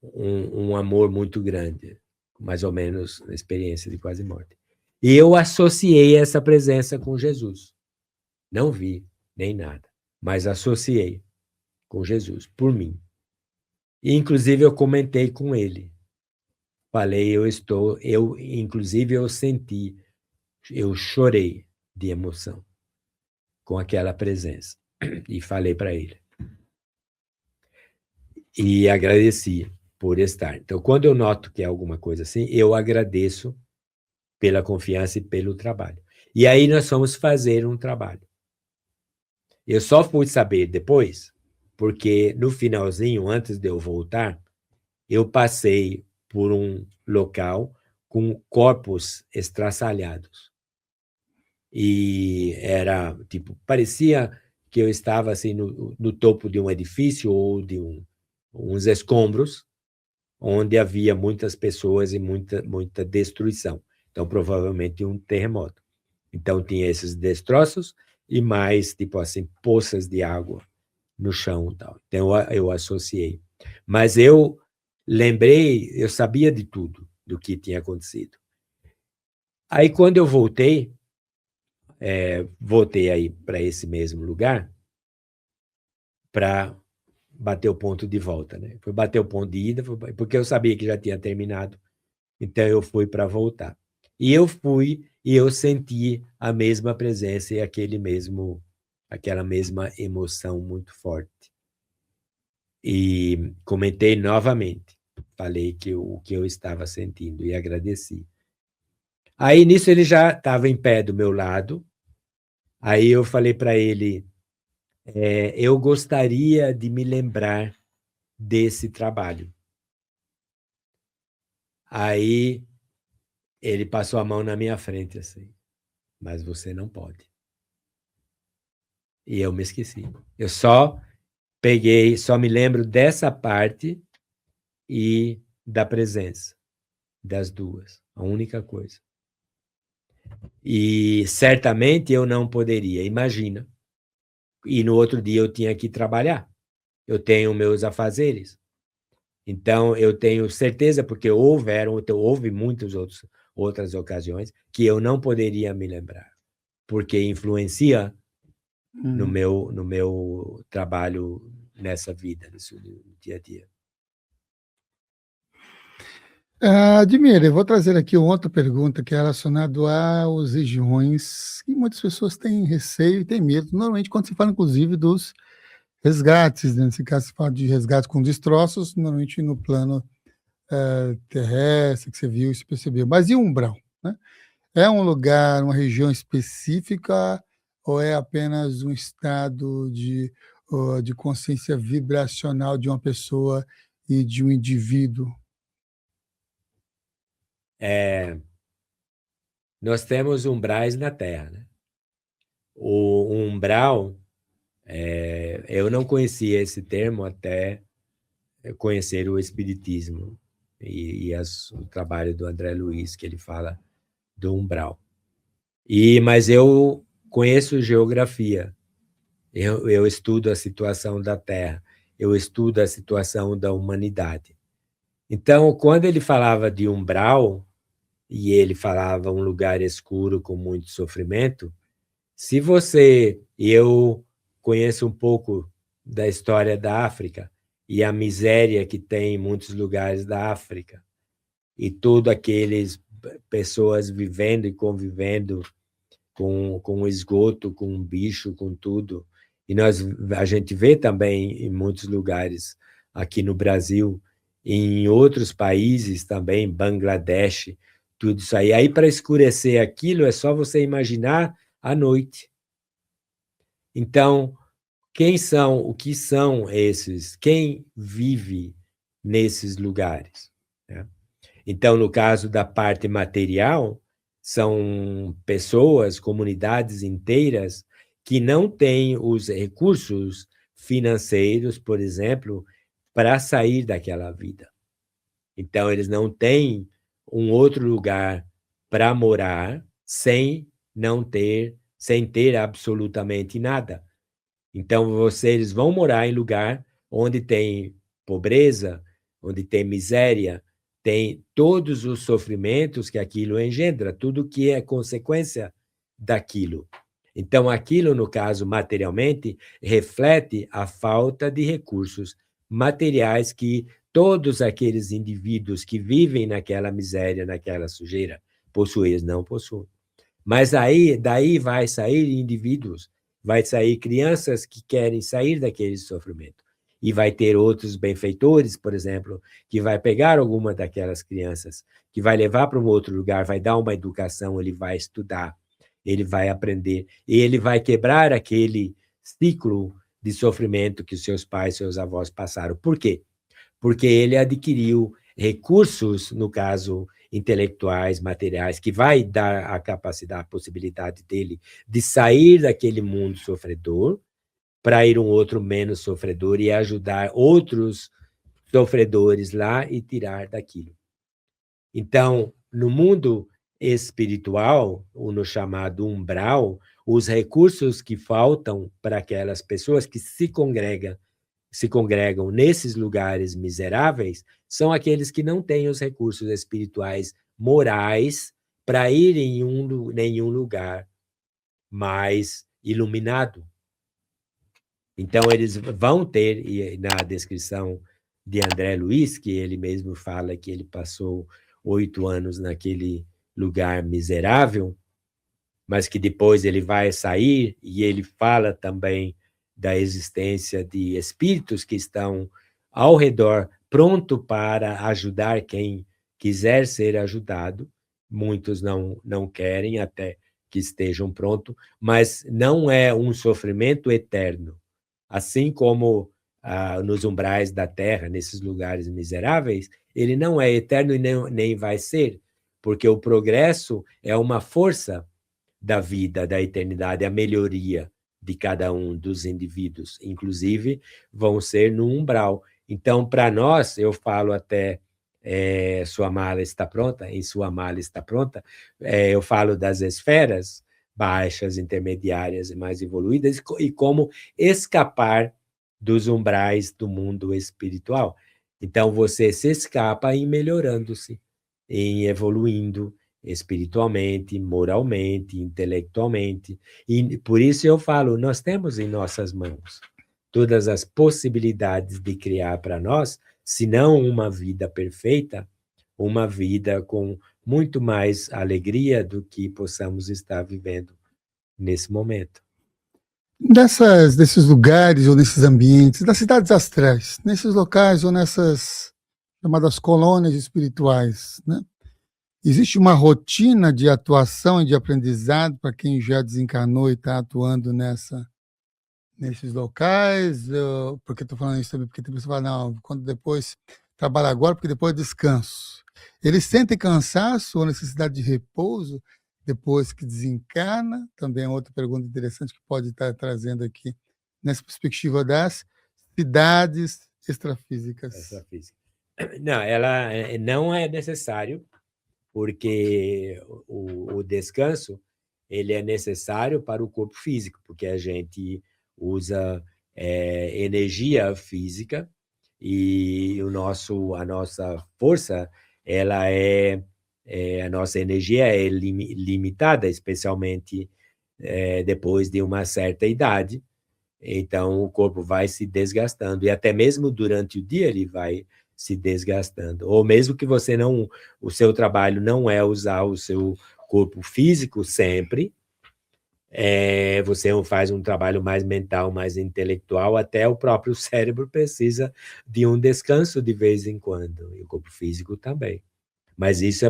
um amor muito grande, mais ou menos na experiência de quase morte. E eu associei essa presença com Jesus. Não vi nem nada, mas associei com Jesus, por mim. E, inclusive, eu comentei com ele. Falei, inclusive, eu senti, eu chorei de emoção com aquela presença. E falei para ele. E agradeci por estar. Então, quando eu noto que é alguma coisa assim, eu agradeço pela confiança e pelo trabalho. E aí nós fomos fazer um trabalho. Eu só fui saber depois, porque no finalzinho, antes de eu voltar, eu passei por um local com corpos estraçalhados. E era, tipo, parecia que eu estava assim no topo de um edifício ou de uns escombros, onde havia muitas pessoas e muita destruição. Então, provavelmente um terremoto. Então, tinha esses destroços e mais, tipo assim, poças de água no chão e tal. Então, eu associei. Mas eu lembrei, eu sabia de tudo, do que tinha acontecido. Aí, quando eu voltei aí para esse mesmo lugar, para bater o ponto de volta, né? Fui bater o ponto de ida, porque eu sabia que já tinha terminado, então eu fui para voltar. E eu fui e eu senti a mesma presença e aquela mesma emoção muito forte. E comentei novamente, falei o que eu estava sentindo e agradeci. Aí, nisso, ele já estava em pé do meu lado, Aí eu falei para ele, eu gostaria de me lembrar desse trabalho. Aí ele passou a mão na minha frente assim, mas você não pode. E eu me esqueci. Eu só me lembro dessa parte e da presença, das duas, a única coisa. E certamente eu não poderia, imagina. E no outro dia eu tinha que trabalhar. Eu tenho meus afazeres. Então, eu tenho certeza, porque houve muitas outras ocasiões que eu não poderia me lembrar, porque influencia no meu trabalho nessa vida, no dia a dia. Admir, eu vou trazer aqui uma outra pergunta que é relacionada às regiões que muitas pessoas têm receio e têm medo, normalmente quando se fala, inclusive, dos resgates, né? Nesse caso, se fala de resgates com destroços, normalmente no plano terrestre, que você viu e se percebeu. Mas e o umbral? Né? É um lugar, uma região específica ou é apenas um estado de consciência vibracional de uma pessoa e de um indivíduo? Nós temos umbrais na Terra, né? O umbral, eu não conhecia esse termo até conhecer o Espiritismo e o trabalho do André Luiz, que ele fala do umbral. Mas eu conheço geografia, eu estudo a situação da Terra, eu estudo a situação da humanidade. Então, quando ele falava de umbral, e ele falava um lugar escuro com muito sofrimento, eu conheço um pouco da história da África e a miséria que tem em muitos lugares da África, e tudo aqueles pessoas vivendo e convivendo com o esgoto, com o bicho, com tudo. E a gente vê também em muitos lugares aqui no Brasil, em outros países também, Bangladesh, tudo isso aí. Aí, para escurecer aquilo, é só você imaginar a noite. Então, o que são esses? Quem vive nesses lugares? Né? Então, no caso da parte material, são pessoas, comunidades inteiras que não têm os recursos financeiros, por exemplo, para sair daquela vida. Então, eles não têm um outro lugar para morar sem ter absolutamente nada. Então, eles vão morar em lugar onde tem pobreza, onde tem miséria, tem todos os sofrimentos que aquilo engendra, tudo que é consequência daquilo. Então, aquilo, no caso, materialmente, reflete a falta de recursos materiais que todos aqueles indivíduos que vivem naquela miséria, naquela sujeira, possuem, eles não possuem. Mas daí vai sair indivíduos, vai sair crianças que querem sair daquele sofrimento. E vai ter outros benfeitores, por exemplo, que vai pegar alguma daquelas crianças, que vai levar para um outro lugar, vai dar uma educação, ele vai estudar, ele vai aprender, e ele vai quebrar aquele ciclo de sofrimento que os seus pais, seus avós passaram. Por quê? Porque ele adquiriu recursos, no caso, intelectuais, materiais, que vai dar a capacidade, a possibilidade dele de sair daquele mundo sofredor para ir um outro menos sofredor e ajudar outros sofredores lá e tirar daquilo. Então, no mundo espiritual, ou no chamado umbral, os recursos que faltam para aquelas pessoas que se congregam nesses lugares miseráveis são aqueles que não têm os recursos espirituais morais para ir em nenhum lugar mais iluminado. Então, eles vão ter, e na descrição de André Luiz, que ele mesmo fala que ele passou 8 anos naquele lugar miserável, mas que depois ele vai sair, e ele fala também da existência de espíritos que estão ao redor, pronto para ajudar quem quiser ser ajudado. Muitos não querem, até que estejam prontos, mas não é um sofrimento eterno. Assim como nos umbrais da terra, nesses lugares miseráveis, ele não é eterno e nem vai ser, porque o progresso é uma força da vida, da eternidade, a melhoria de cada um dos indivíduos, inclusive vão ser no umbral. Então, para nós, eu falo até sua mala está pronta, em sua mala está pronta, eu falo das esferas baixas, intermediárias e mais evoluídas, e como escapar dos umbrais do mundo espiritual. Então, você se escapa em melhorando-se, em evoluindo espiritualmente, moralmente, intelectualmente. E por isso eu falo, nós temos em nossas mãos todas as possibilidades de criar para nós, se não uma vida perfeita, uma vida com muito mais alegria do que possamos estar vivendo nesse momento. Desses lugares ou nesses ambientes, das cidades astrais, nesses locais ou nessas chamadas colônias espirituais, né? Existe uma rotina de atuação e de aprendizado para quem já desencarnou e está atuando nesses locais? Por que estou falando isso também? Porque tem pessoa que fala, não, quando depois trabalha agora, porque depois descanso. Eles sentem cansaço ou necessidade de repouso depois que desencarna? Também é outra pergunta interessante que pode estar trazendo aqui nessa perspectiva das cidades extrafísicas. Extrafísica. Não, ela não é necessário, porque o descanso ele é necessário para o corpo físico, porque a gente usa energia física e a nossa força, ela a nossa energia é limitada, especialmente depois de uma certa idade. Então, o corpo vai se desgastando, e até mesmo durante o dia ele vai se desgastando. Ou mesmo que você não, o seu trabalho não é usar o seu corpo físico sempre, você faz um trabalho mais mental, mais intelectual, até o próprio cérebro precisa de um descanso de vez em quando, e o corpo físico também. Mas isso é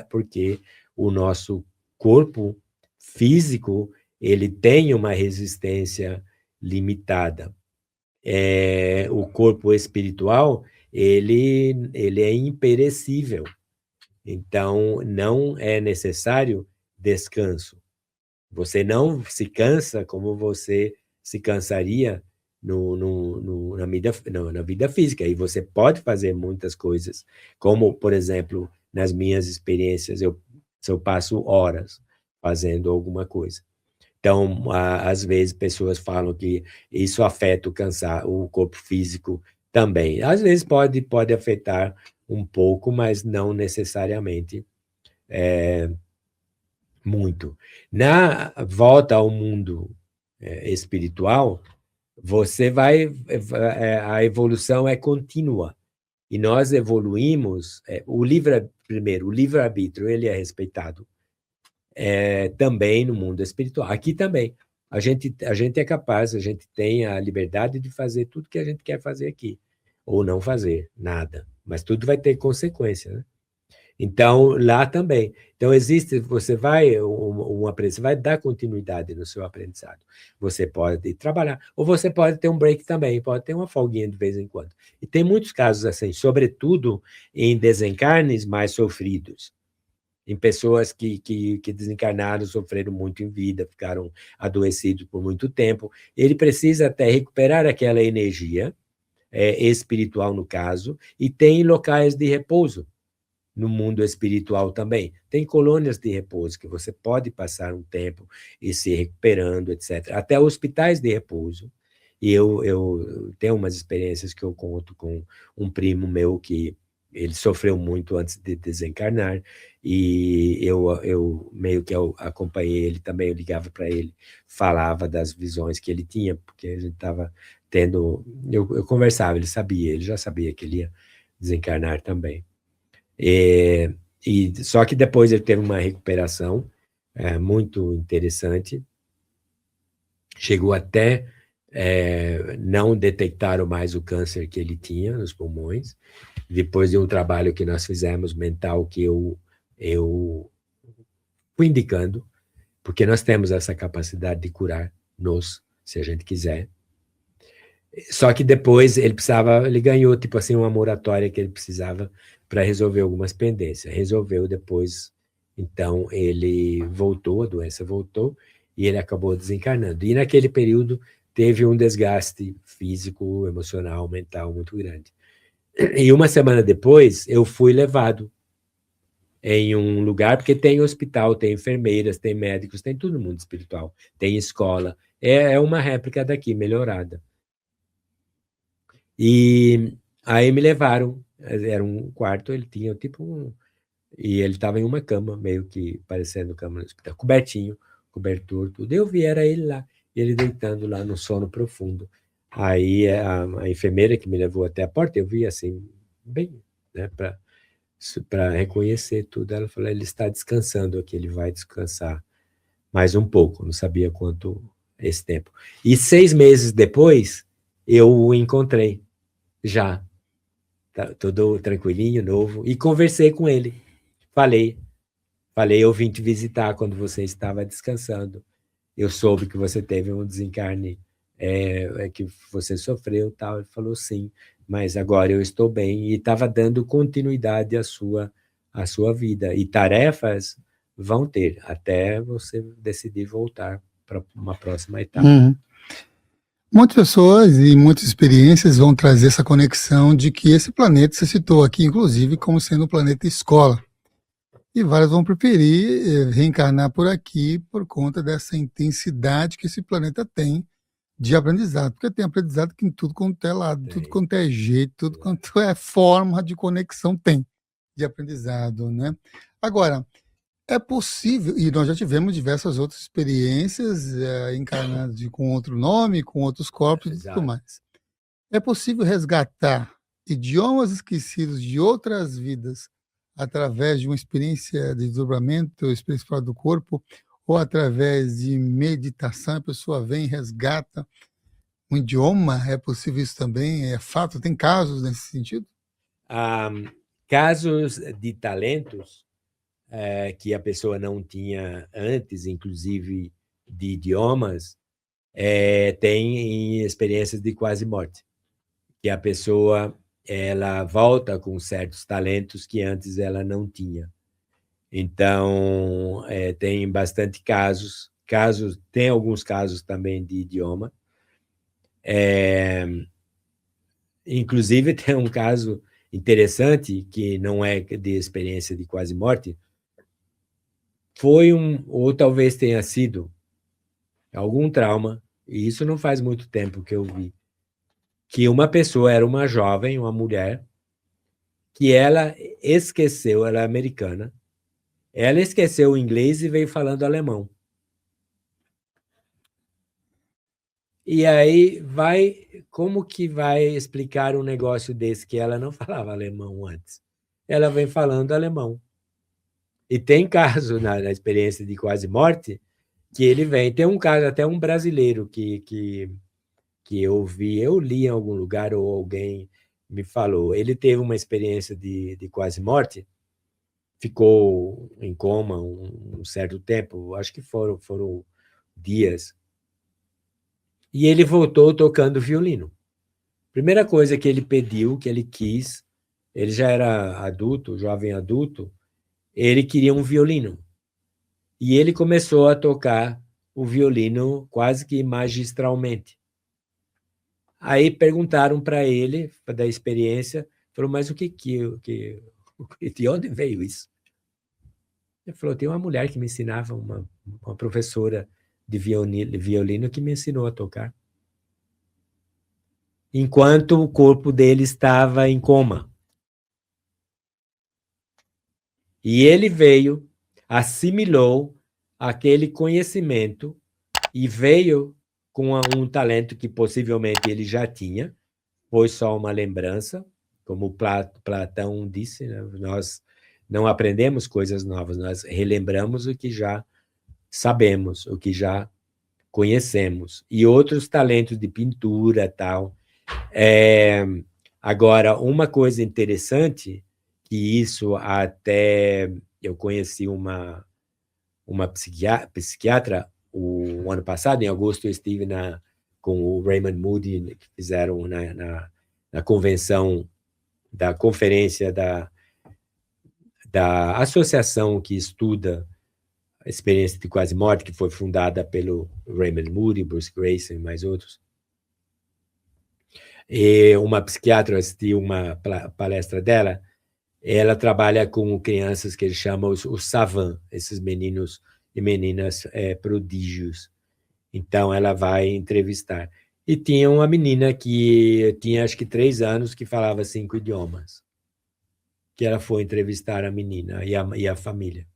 porque o nosso corpo físico, ele tem uma resistência limitada. O corpo espiritual, ele é imperecível. Então, não é necessário descanso. Você não se cansa como você se cansaria na vida física. E você pode fazer muitas coisas, como, por exemplo, nas minhas experiências, eu passo horas fazendo alguma coisa. Então, às vezes, pessoas falam que isso afeta o corpo físico também. Às vezes pode afetar um pouco, mas não necessariamente muito. Na volta ao mundo espiritual, a evolução é contínua. E nós evoluímos, o livre-arbítrio, ele é respeitado. Também no mundo espiritual. Aqui também. A gente é capaz, a gente tem a liberdade de fazer tudo que a gente quer fazer aqui. Ou não fazer nada. Mas tudo vai ter consequência, né? Então, lá também. Então, você vai dar continuidade no seu aprendizado. Você pode trabalhar, ou você pode ter um break também, pode ter uma folguinha de vez em quando. E tem muitos casos assim, sobretudo em desencarnes mais sofridos, em pessoas que desencarnaram, sofreram muito em vida, ficaram adoecidos por muito tempo. Ele precisa até recuperar aquela energia espiritual, no caso, e tem locais de repouso no mundo espiritual também. Tem colônias de repouso que você pode passar um tempo e se recuperando, etc. Até hospitais de repouso. E eu tenho umas experiências que eu conto com um primo meu que ele sofreu muito antes de desencarnar, e eu meio que acompanhei ele também, eu ligava para ele, falava das visões que ele tinha, porque a gente estava tendo... Eu conversava, ele já sabia que ele ia desencarnar também. Só que depois ele teve uma recuperação muito interessante, chegou até não detectaram mais o câncer que ele tinha nos pulmões, depois de um trabalho que nós fizemos mental, que eu fui indicando, porque nós temos essa capacidade de curar-nos, se a gente quiser. Só que depois ele ganhou, tipo assim, uma moratória que ele precisava para resolver algumas pendências. Resolveu depois, então ele voltou, a doença voltou, e ele acabou desencarnando. E naquele período teve um desgaste físico, emocional, mental muito grande. E uma semana depois, eu fui levado em um lugar, porque tem hospital, tem enfermeiras, tem médicos, tem todo mundo espiritual, tem escola. É uma réplica daqui, melhorada. E aí me levaram, era um quarto, ele tinha tipo e ele estava em uma cama, meio que parecendo cama no hospital, cobertinho, cobertor, tudo. Eu vi, era ele lá, ele deitando lá no sono profundo. Aí a enfermeira que me levou até a porta, eu vi assim, bem, né, para reconhecer tudo. Ela falou, ele está descansando aqui, ele vai descansar mais um pouco, não sabia quanto esse tempo. E 6 meses depois, eu o encontrei, já, todo tranquilinho, novo, e conversei com ele. Falei, eu vim te visitar quando você estava descansando. Eu soube que você teve um desencarne, que você sofreu, tal. Ele falou, sim, mas agora eu estou bem. E estava dando continuidade à sua vida. E tarefas vão ter, até você decidir voltar para uma próxima etapa. Muitas pessoas e muitas experiências vão trazer essa conexão de que esse planeta, você citou aqui, inclusive, como sendo um planeta escola. E vários vão preferir reencarnar por aqui por conta dessa intensidade que esse planeta tem de aprendizado. Porque tem aprendizado que em tudo quanto é lado, tudo quanto é jeito, tudo quanto é forma de conexão tem de aprendizado, né? Agora, é possível, e nós já tivemos diversas outras experiências encarnadas com outro nome, com outros corpos e tudo mais. É possível resgatar idiomas esquecidos de outras vidas através de uma experiência de desdobramento, experiência fora do corpo, ou através de meditação, a pessoa vem e resgata um idioma? É possível isso também? É fato? Tem casos nesse sentido? Casos de talentos que a pessoa não tinha antes, inclusive de idiomas, tem experiências de quase morte, que a pessoa ela volta com certos talentos que antes ela não tinha. Então, tem bastante casos, tem alguns casos também de idioma. Inclusive, tem um caso interessante, que não é de experiência de quase morte, ou talvez tenha sido algum trauma, e isso não faz muito tempo que eu vi, que uma pessoa era uma jovem, uma mulher, que ela esqueceu, ela é americana, ela esqueceu o inglês e veio falando alemão. E aí como que vai explicar um negócio desse que ela não falava alemão antes? Ela vem falando alemão. E tem caso na experiência de quase morte que ele vem. Tem um caso, até um brasileiro que eu li em algum lugar, ou alguém me falou. Ele teve uma experiência de quase morte, ficou em coma um certo tempo, acho que foram dias, e ele voltou tocando violino. Primeira coisa que ele pediu, que ele quis, ele já era adulto, jovem adulto, ele queria um violino. E ele começou a tocar o violino quase que magistralmente. Aí perguntaram para ele, da experiência, falou, mas de onde veio isso? Ele falou, tem uma mulher que me ensinava, uma professora de violino que me ensinou a tocar. Enquanto o corpo dele estava em coma. E ele veio, assimilou aquele conhecimento e veio com um talento que possivelmente ele já tinha, foi só uma lembrança, como Platão disse, né? Nós não aprendemos coisas novas, nós relembramos o que já sabemos, o que já conhecemos. E outros talentos de pintura, tal. Agora, uma coisa interessante, que isso até eu conheci uma uma psiquiatra. O ano passado, em agosto, eu estive com o Raymond Moody, que fizeram na convenção da conferência da associação que estuda a experiência de quase morte, que foi fundada pelo Raymond Moody, Bruce Grayson e mais outros. E uma psiquiatra, assistiu uma palestra dela. Ela trabalha com crianças que eles chamam os savants, esses meninos e meninas prodígios. Então, ela vai entrevistar. E tinha uma menina que tinha, acho que 3 anos, que falava 5 idiomas. Que ela foi entrevistar a menina e a família.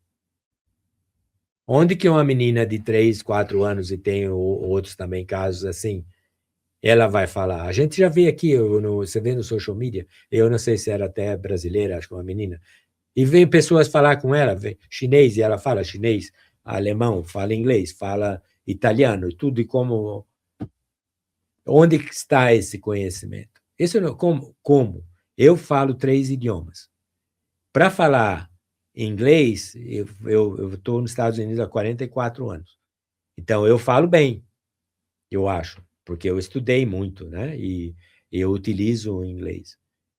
Onde que uma menina de 3, 4 anos, e tem outros também casos assim, ela vai falar? A gente já vê aqui, você vê no social media, eu não sei se era até brasileira, acho que uma menina, e vem pessoas falar com ela, chinês, e ela fala chinês, alemão, fala inglês, fala italiano, tudo, e como... Onde está esse conhecimento? Isso não, como? Eu falo 3 idiomas. Para falar inglês, eu estou nos Estados Unidos há 44 anos. Então, eu falo bem, eu acho, porque eu estudei muito, né? E eu utilizo o inglês.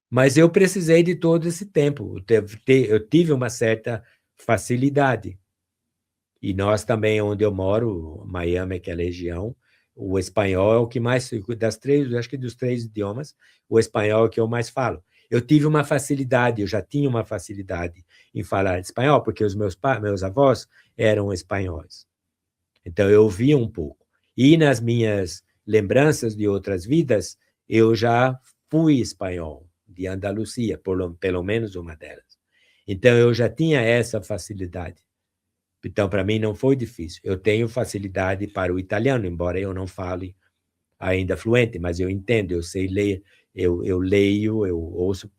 Mas eu precisei de todo esse tempo. Eu tive uma certa facilidade. E nós também, onde eu moro, Miami, aquela região, o espanhol é o que mais, acho que dos 3 idiomas, o espanhol é o que eu mais falo. Eu tive uma facilidade, eu já tinha uma facilidade em falar espanhol, porque os meus avós eram espanhóis. Então, eu ouvia um pouco. E nas minhas lembranças de outras vidas, eu já fui espanhol, de Andalucia, pelo menos uma delas. Então, eu já tinha essa facilidade. Então, para mim, não foi difícil. Eu tenho facilidade para o italiano, embora eu não fale ainda fluente, mas eu entendo, eu sei ler, eu leio, eu ouço.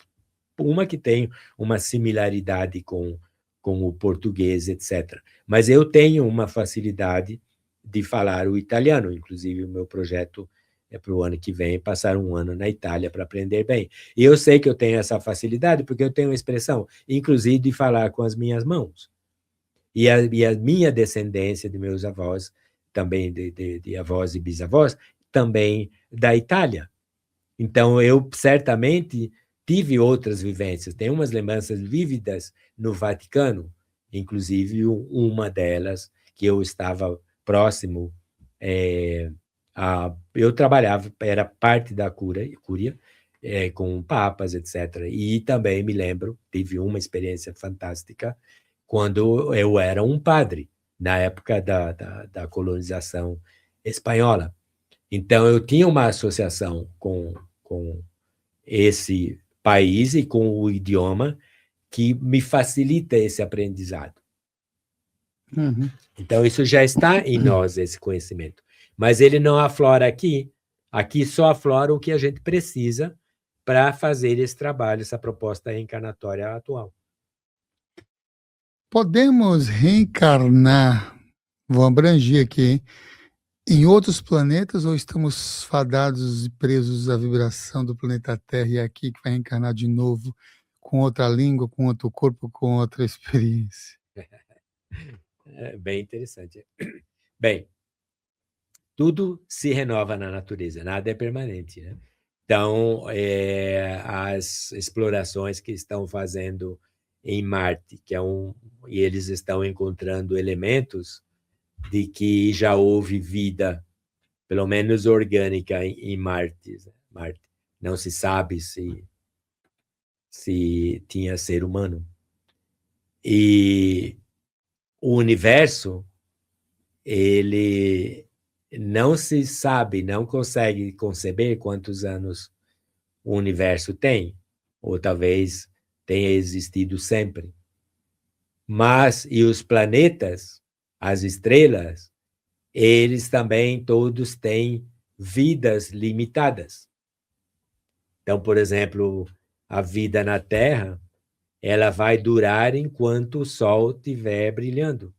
Uma que tem uma similaridade com o português, etc. Mas eu tenho uma facilidade de falar o italiano, inclusive o meu projeto é para o ano que vem, passar um ano na Itália para aprender bem. E eu sei que eu tenho essa facilidade porque eu tenho uma expressão, inclusive de falar com as minhas mãos. E a minha descendência de meus avós, também de avós e bisavós, também da Itália. Então, eu certamente tive outras vivências. Tem umas lembranças vívidas no Vaticano, inclusive uma delas, que eu estava próximo, eu trabalhava, era parte da cúria, com papas, etc. E também me lembro, tive uma experiência fantástica, quando eu era um padre, na época da colonização espanhola. Então, eu tinha uma associação com esse país e com o idioma que me facilita esse aprendizado. Uhum. Então, isso já está em nós, esse conhecimento. Mas ele não aflora aqui. Aqui só aflora o que a gente precisa para fazer esse trabalho, essa proposta reencarnatória atual. Podemos reencarnar, vou abranger aqui, hein? Em outros planetas, ou estamos fadados e presos à vibração do planeta Terra e aqui que vai reencarnar de novo com outra língua, com outro corpo, com outra experiência? É bem interessante. Bem, tudo se renova na natureza, nada é permanente, né? Então, as explorações que estão fazendo em Marte, e eles estão encontrando elementos de que já houve vida, pelo menos orgânica, em Marte. Não se sabe se tinha ser humano. E o universo, ele não se sabe, não consegue conceber quantos anos o universo tem, ou talvez tenha existido sempre. Mas, e os planetas, as estrelas, eles também todos têm vidas limitadas. Então, por exemplo, a vida na Terra, ela vai durar enquanto o Sol estiver brilhando.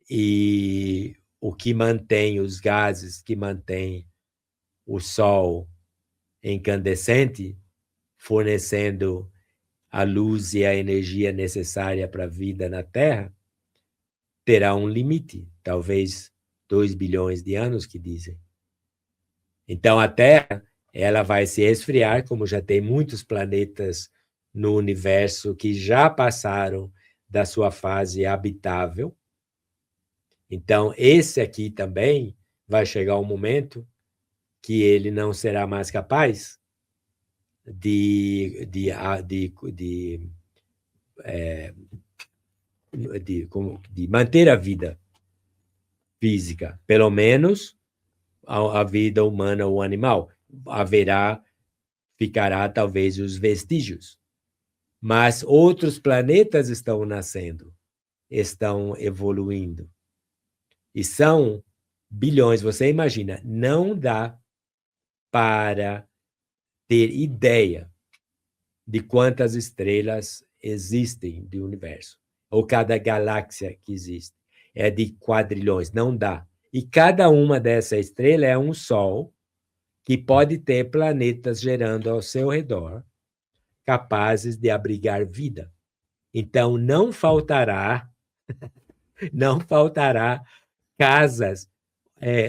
E o que mantém os gases, que mantém o Sol incandescente, fornecendo a luz e a energia necessária para a vida na Terra, terá um limite, talvez 2 bilhões de anos, que dizem. Então, a Terra ela vai se esfriar, como já tem muitos planetas no universo que já passaram da sua fase habitável. Então, esse aqui também vai chegar um momento que ele não será mais capaz de manter a vida física, pelo menos a vida humana ou animal. Ficará talvez os vestígios. Mas outros planetas estão nascendo, estão evoluindo. E são bilhões. Você imagina, não dá para ter ideia de quantas estrelas existem do universo, ou cada galáxia que existe. É de quadrilhões, não dá. E cada uma dessas estrelas é um Sol que pode ter planetas gerando ao seu redor, capazes de abrigar vida. Então, não faltará casas,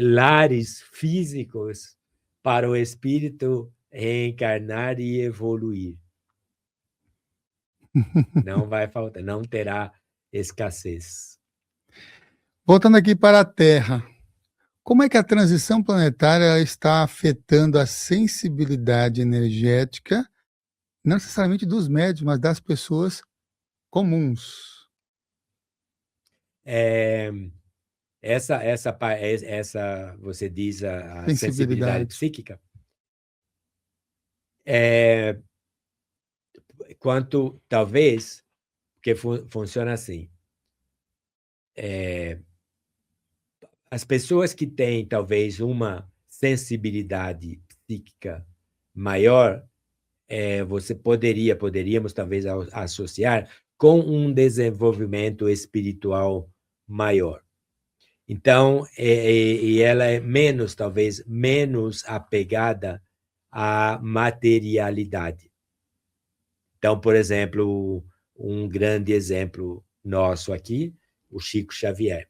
lares físicos para o espírito reencarnar e evoluir. Não vai faltar, não terá escassez. Voltando aqui para a Terra, como é que a transição planetária está afetando a sensibilidade energética, não necessariamente dos médios, mas das pessoas comuns? Essa você diz a sensibilidade psíquica? Quanto, talvez, porque funciona assim. As pessoas que têm, talvez, uma sensibilidade psíquica maior, poderíamos, talvez, associar com um desenvolvimento espiritual maior. Então, e ela é menos, talvez, menos apegada à materialidade. Então, por exemplo, um grande exemplo nosso aqui, o Chico Xavier.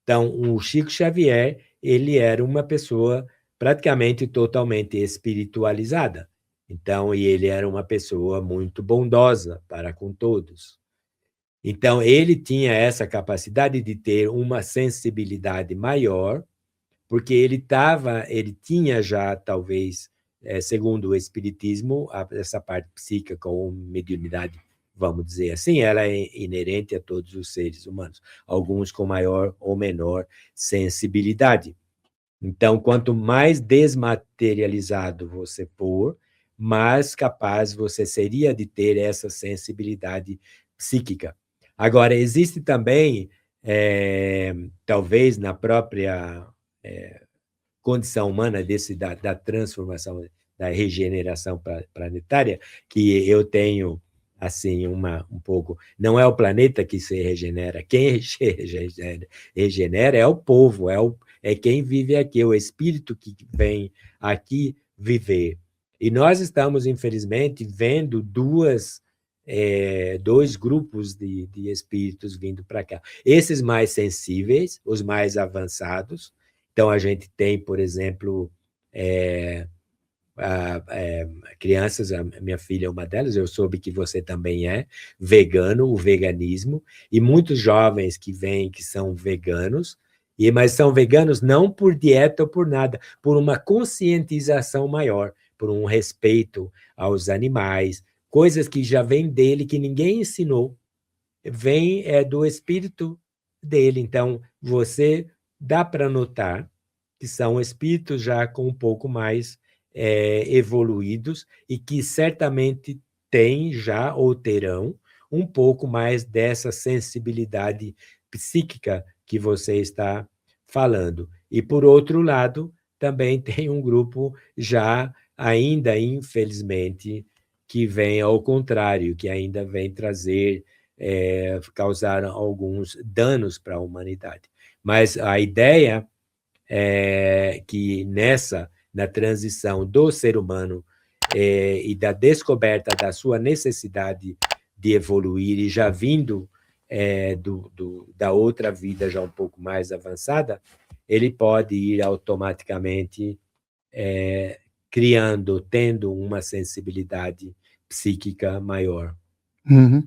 Então, o Chico Xavier, ele era uma pessoa praticamente totalmente espiritualizada. Então, e ele era uma pessoa muito bondosa para com todos. Então, ele tinha essa capacidade de ter uma sensibilidade maior, porque ele tinha já, talvez, segundo o espiritismo, essa parte psíquica ou mediunidade, vamos dizer assim, ela é inerente a todos os seres humanos, alguns com maior ou menor sensibilidade. Então, quanto mais desmaterializado você for, mais capaz você seria de ter essa sensibilidade psíquica. Agora, existe também, talvez na própria condição humana da transformação, da regeneração planetária, que eu tenho assim um pouco, não é o planeta que se regenera, quem regenera é o povo, é quem vive aqui, o espírito que vem aqui viver. E nós estamos, infelizmente, vendo dois grupos de espíritos vindo para cá. Esses mais sensíveis, os mais avançados. Então, a gente tem, por exemplo, crianças, a minha filha é uma delas, eu soube que você também é vegano, o veganismo, e muitos jovens que vêm que são veganos, mas são veganos não por dieta ou por nada, por uma conscientização maior, por um respeito aos animais, coisas que já vêm dele, que ninguém ensinou, vem do espírito dele. Então, você dá para notar que são espíritos já com um pouco mais evoluídos e que certamente têm já ou terão um pouco mais dessa sensibilidade psíquica que você está falando. E, por outro lado, também tem um grupo já ainda, infelizmente, que vem ao contrário, que ainda vem trazer, causar alguns danos para a humanidade. Mas a ideia é que na transição do ser humano e da descoberta da sua necessidade de evoluir, e já vindo da outra vida já um pouco mais avançada, ele pode ir automaticamente tendo uma sensibilidade psíquica maior. Uhum.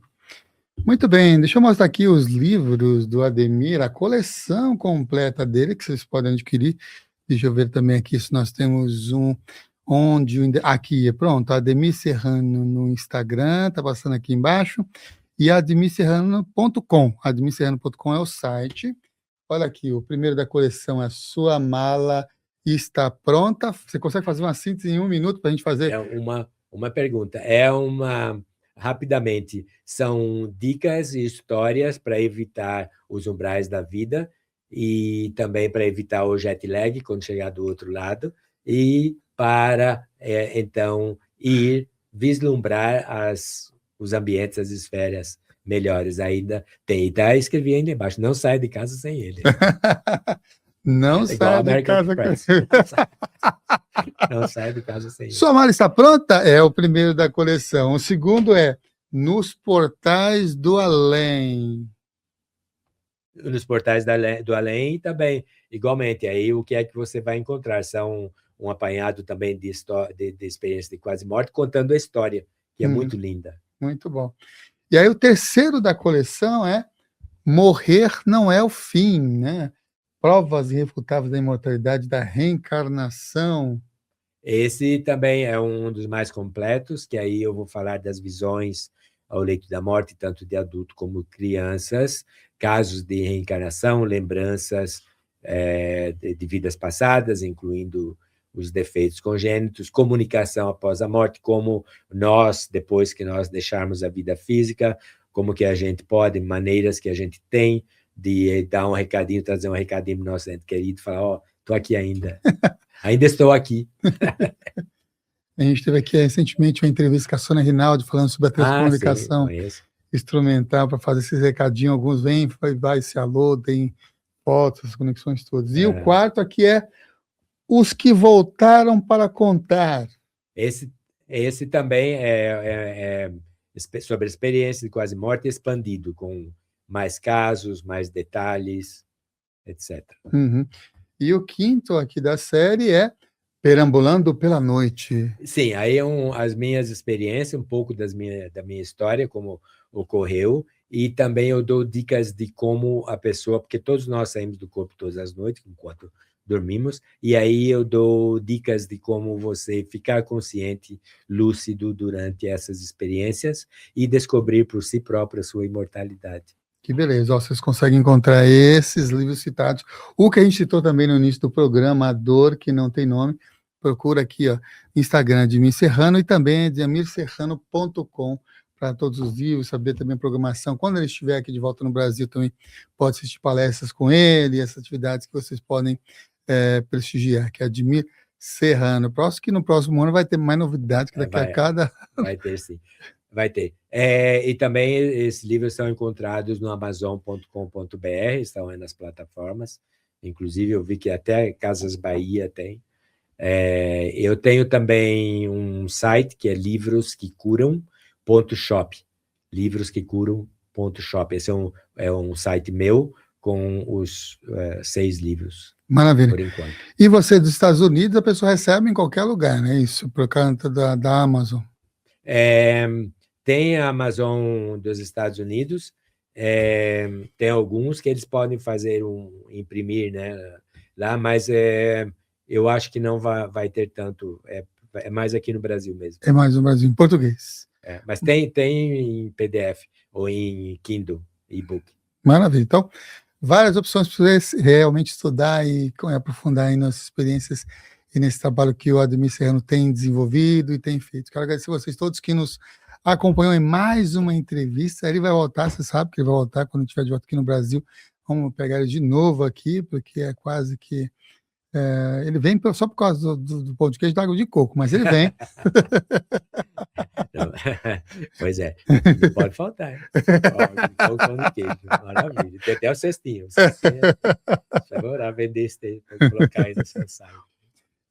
Muito bem, deixa eu mostrar aqui os livros do Ademir, a coleção completa dele, que vocês podem adquirir. Deixa eu ver também aqui se nós temos aqui, pronto, Ademir Serrano no Instagram, tá passando aqui embaixo, e admirserrano.com. Admirserrano.com é o site. Olha aqui, o primeiro da coleção é Sua Mala Está Pronta. Você consegue fazer uma síntese em 1 minuto para a gente fazer? É uma pergunta. Rapidamente, são dicas e histórias para evitar os umbrais da vida e também para evitar o jet lag quando chegar do outro lado e para, então, ir vislumbrar os ambientes, as esferas melhores. Ainda tem, escrevi ainda embaixo, não saia de casa sem ele. Não saia de casa sem ele. Não sai de casa sem ele. Sua Mala Está Pronta é o primeiro da coleção. O segundo é Nos Portais do Além. Nos Portais do Além também, igualmente. Aí o que é que você vai encontrar? São um apanhado também de experiência de quase morte, contando a história, que é muito linda. Muito bom. E aí o terceiro da coleção é Morrer Não É o Fim, né? Provas irrefutáveis da imortalidade, da reencarnação. Esse também é um dos mais completos, que aí eu vou falar das visões ao leito da morte, tanto de adulto como crianças, casos de reencarnação, lembranças de vidas passadas, incluindo os defeitos congênitos, comunicação após a morte, como nós, depois que nós deixarmos a vida física, como que a gente pode, maneiras que a gente tem de dar um recadinho, trazer um recadinho para o nosso ente querido, falar, estou aqui ainda. Ainda estou aqui. A gente teve aqui recentemente uma entrevista com a Sônia Rinaldi falando sobre a transcomunicação instrumental para fazer esses recadinhos. Alguns vêm, vai esse alô, tem fotos, as conexões todas. E o quarto aqui é Os que Voltaram para Contar. Esse também é sobre a experiência de quase morte expandido, com mais casos, mais detalhes, etc. Uhum. E o quinto aqui da série é Perambulando pela Noite. Sim, aí as minhas experiências, um pouco da minha história, como ocorreu, e também eu dou dicas de como a pessoa, porque todos nós saímos do corpo todas as noites, enquanto dormimos, e aí eu dou dicas de como você ficar consciente, lúcido durante essas experiências e descobrir por si próprio a sua imortalidade. Que beleza, vocês conseguem encontrar esses livros citados. O que a gente citou também no início do programa, A Dor Que Não Tem Nome, procura aqui, Instagram de Ademir Serrano e também admirserrano.com para todos os livros, saber também a programação. Quando ele estiver aqui de volta no Brasil, também pode assistir palestras com ele, essas atividades que vocês podem prestigiar, que é Ademir Serrano. Que no próximo ano vai ter mais novidades, que daqui a cada... Vai ter, sim. Vai ter. E também esses livros são encontrados no amazon.com.br, estão aí nas plataformas. Inclusive, eu vi que até Casas Bahia tem. Eu tenho também um site que é livrosquecuram.shop. Livrosquecuram.shop. Esse é um site meu com os 6 livros. Maravilha. Por enquanto. E você dos Estados Unidos, a pessoa recebe em qualquer lugar, né? Isso, por conta da Amazon. Tem a Amazon dos Estados Unidos, tem alguns que eles podem fazer imprimir, né, lá, mas eu acho que não vai ter tanto, é mais aqui no Brasil mesmo. É mais no Brasil, em português. Mas tem em PDF ou em Kindle, e-book. Maravilha. Então, várias opções para você realmente estudar e aprofundar em nossas experiências e nesse trabalho que o Ademir Serrano tem desenvolvido e tem feito. Quero agradecer a vocês todos que nos acompanham em mais uma entrevista. Ele vai voltar, você sabe que ele vai voltar quando estiver de volta aqui no Brasil. Vamos pegar ele de novo aqui, porque é quase que... ele vem só por causa do podcast da água de coco, mas ele vem. Não, pois é, não pode faltar. Coco no queijo, maravilha. Tem até o cestinho. Vou lá vender esse para colocar aí no seu site.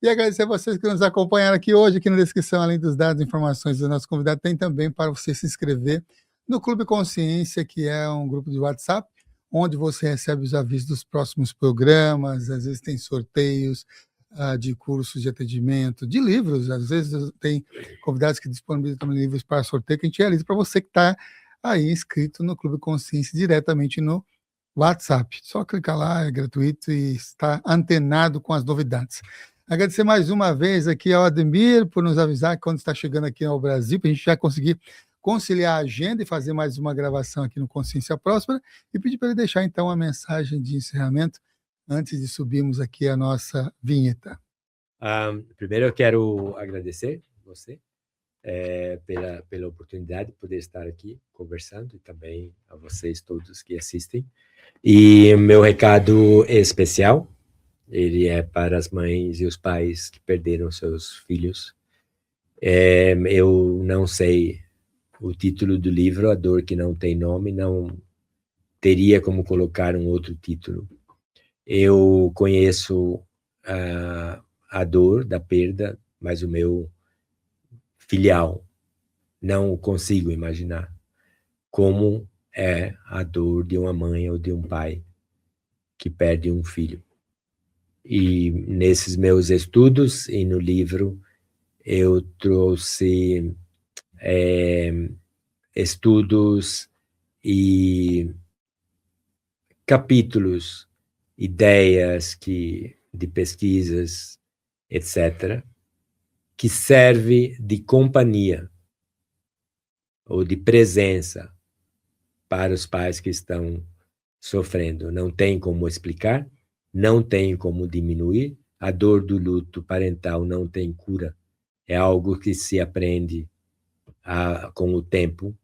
E agradecer a vocês que nos acompanharam aqui hoje. Aqui na descrição, além dos dados e informações do nosso convidado, tem também para você se inscrever no Clube Consciência, que é um grupo de WhatsApp, onde você recebe os avisos dos próximos programas, às vezes tem sorteios de cursos de atendimento, de livros, às vezes tem convidados que disponibilizam também livros para sorteio, que a gente realiza para você que está aí inscrito no Clube Consciência diretamente no WhatsApp. Só clicar lá, é gratuito e está antenado com as novidades. Agradecer mais uma vez aqui ao Ademir por nos avisar que quando está chegando aqui ao Brasil, para a gente já conseguir conciliar a agenda e fazer mais uma gravação aqui no Consciência Próspera, e pedir para ele deixar então a mensagem de encerramento antes de subirmos aqui a nossa vinheta. Primeiro eu quero agradecer você pela oportunidade de poder estar aqui conversando, e também a vocês todos que assistem. E meu recado é especial, ele é para as mães e os pais que perderam seus filhos. Eu não sei o título do livro, A Dor que Não Tem Nome, não teria como colocar um outro título. Eu conheço a dor da perda, mas o meu filial não consigo imaginar como é a dor de uma mãe ou de um pai que perde um filho. E nesses meus estudos e no livro eu trouxe estudos e capítulos, ideias de pesquisas, etc., que serve de companhia ou de presença para os pais que estão sofrendo. Não tem como explicar, não tem como diminuir. A dor do luto parental não tem cura. É algo que se aprende com o tempo,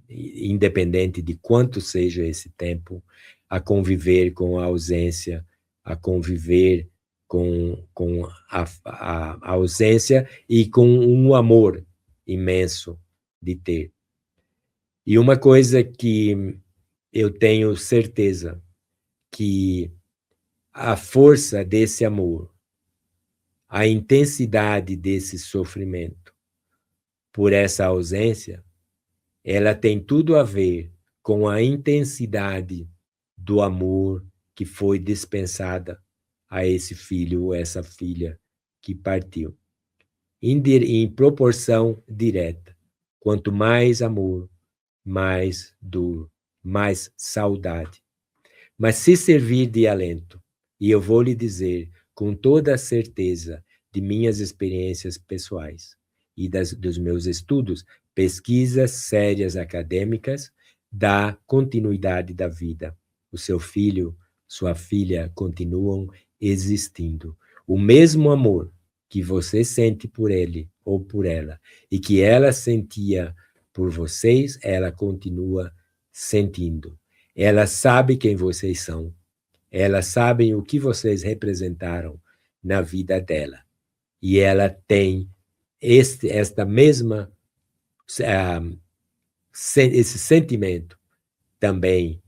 independente de quanto seja esse tempo, a conviver com a ausência, a conviver com a ausência e com um amor imenso de ter. E uma coisa que eu tenho certeza, que a força desse amor, a intensidade desse sofrimento por essa ausência, ela tem tudo a ver com a intensidade do amor que foi dispensada a esse filho ou essa filha que partiu. Em proporção direta. Quanto mais amor, mais dor, mais saudade. Mas se servir de alento, e eu vou lhe dizer com toda a certeza de minhas experiências pessoais e dos meus estudos, pesquisas sérias acadêmicas, da continuidade da vida. O seu filho, sua filha continuam existindo. O mesmo amor que você sente por ele ou por ela e que ela sentia por vocês, ela continua sentindo. Ela sabe quem vocês são. Ela sabe o que vocês representaram na vida dela. E ela tem esta mesma esse sentimento também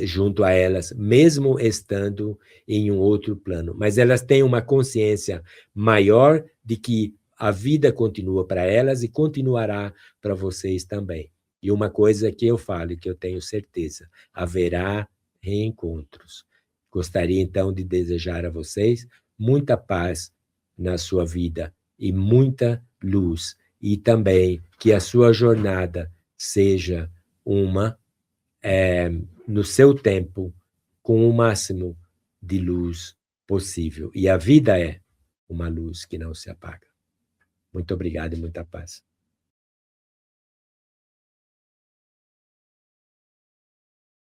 junto a elas, mesmo estando em um outro plano. Mas elas têm uma consciência maior de que a vida continua para elas e continuará para vocês também. E uma coisa que eu falo, que eu tenho certeza, haverá reencontros. Gostaria, então, de desejar a vocês muita paz na sua vida e muita luz. E também que a sua jornada seja uma, no seu tempo, com o máximo de luz possível. E a vida é uma luz que não se apaga. Muito obrigado e muita paz.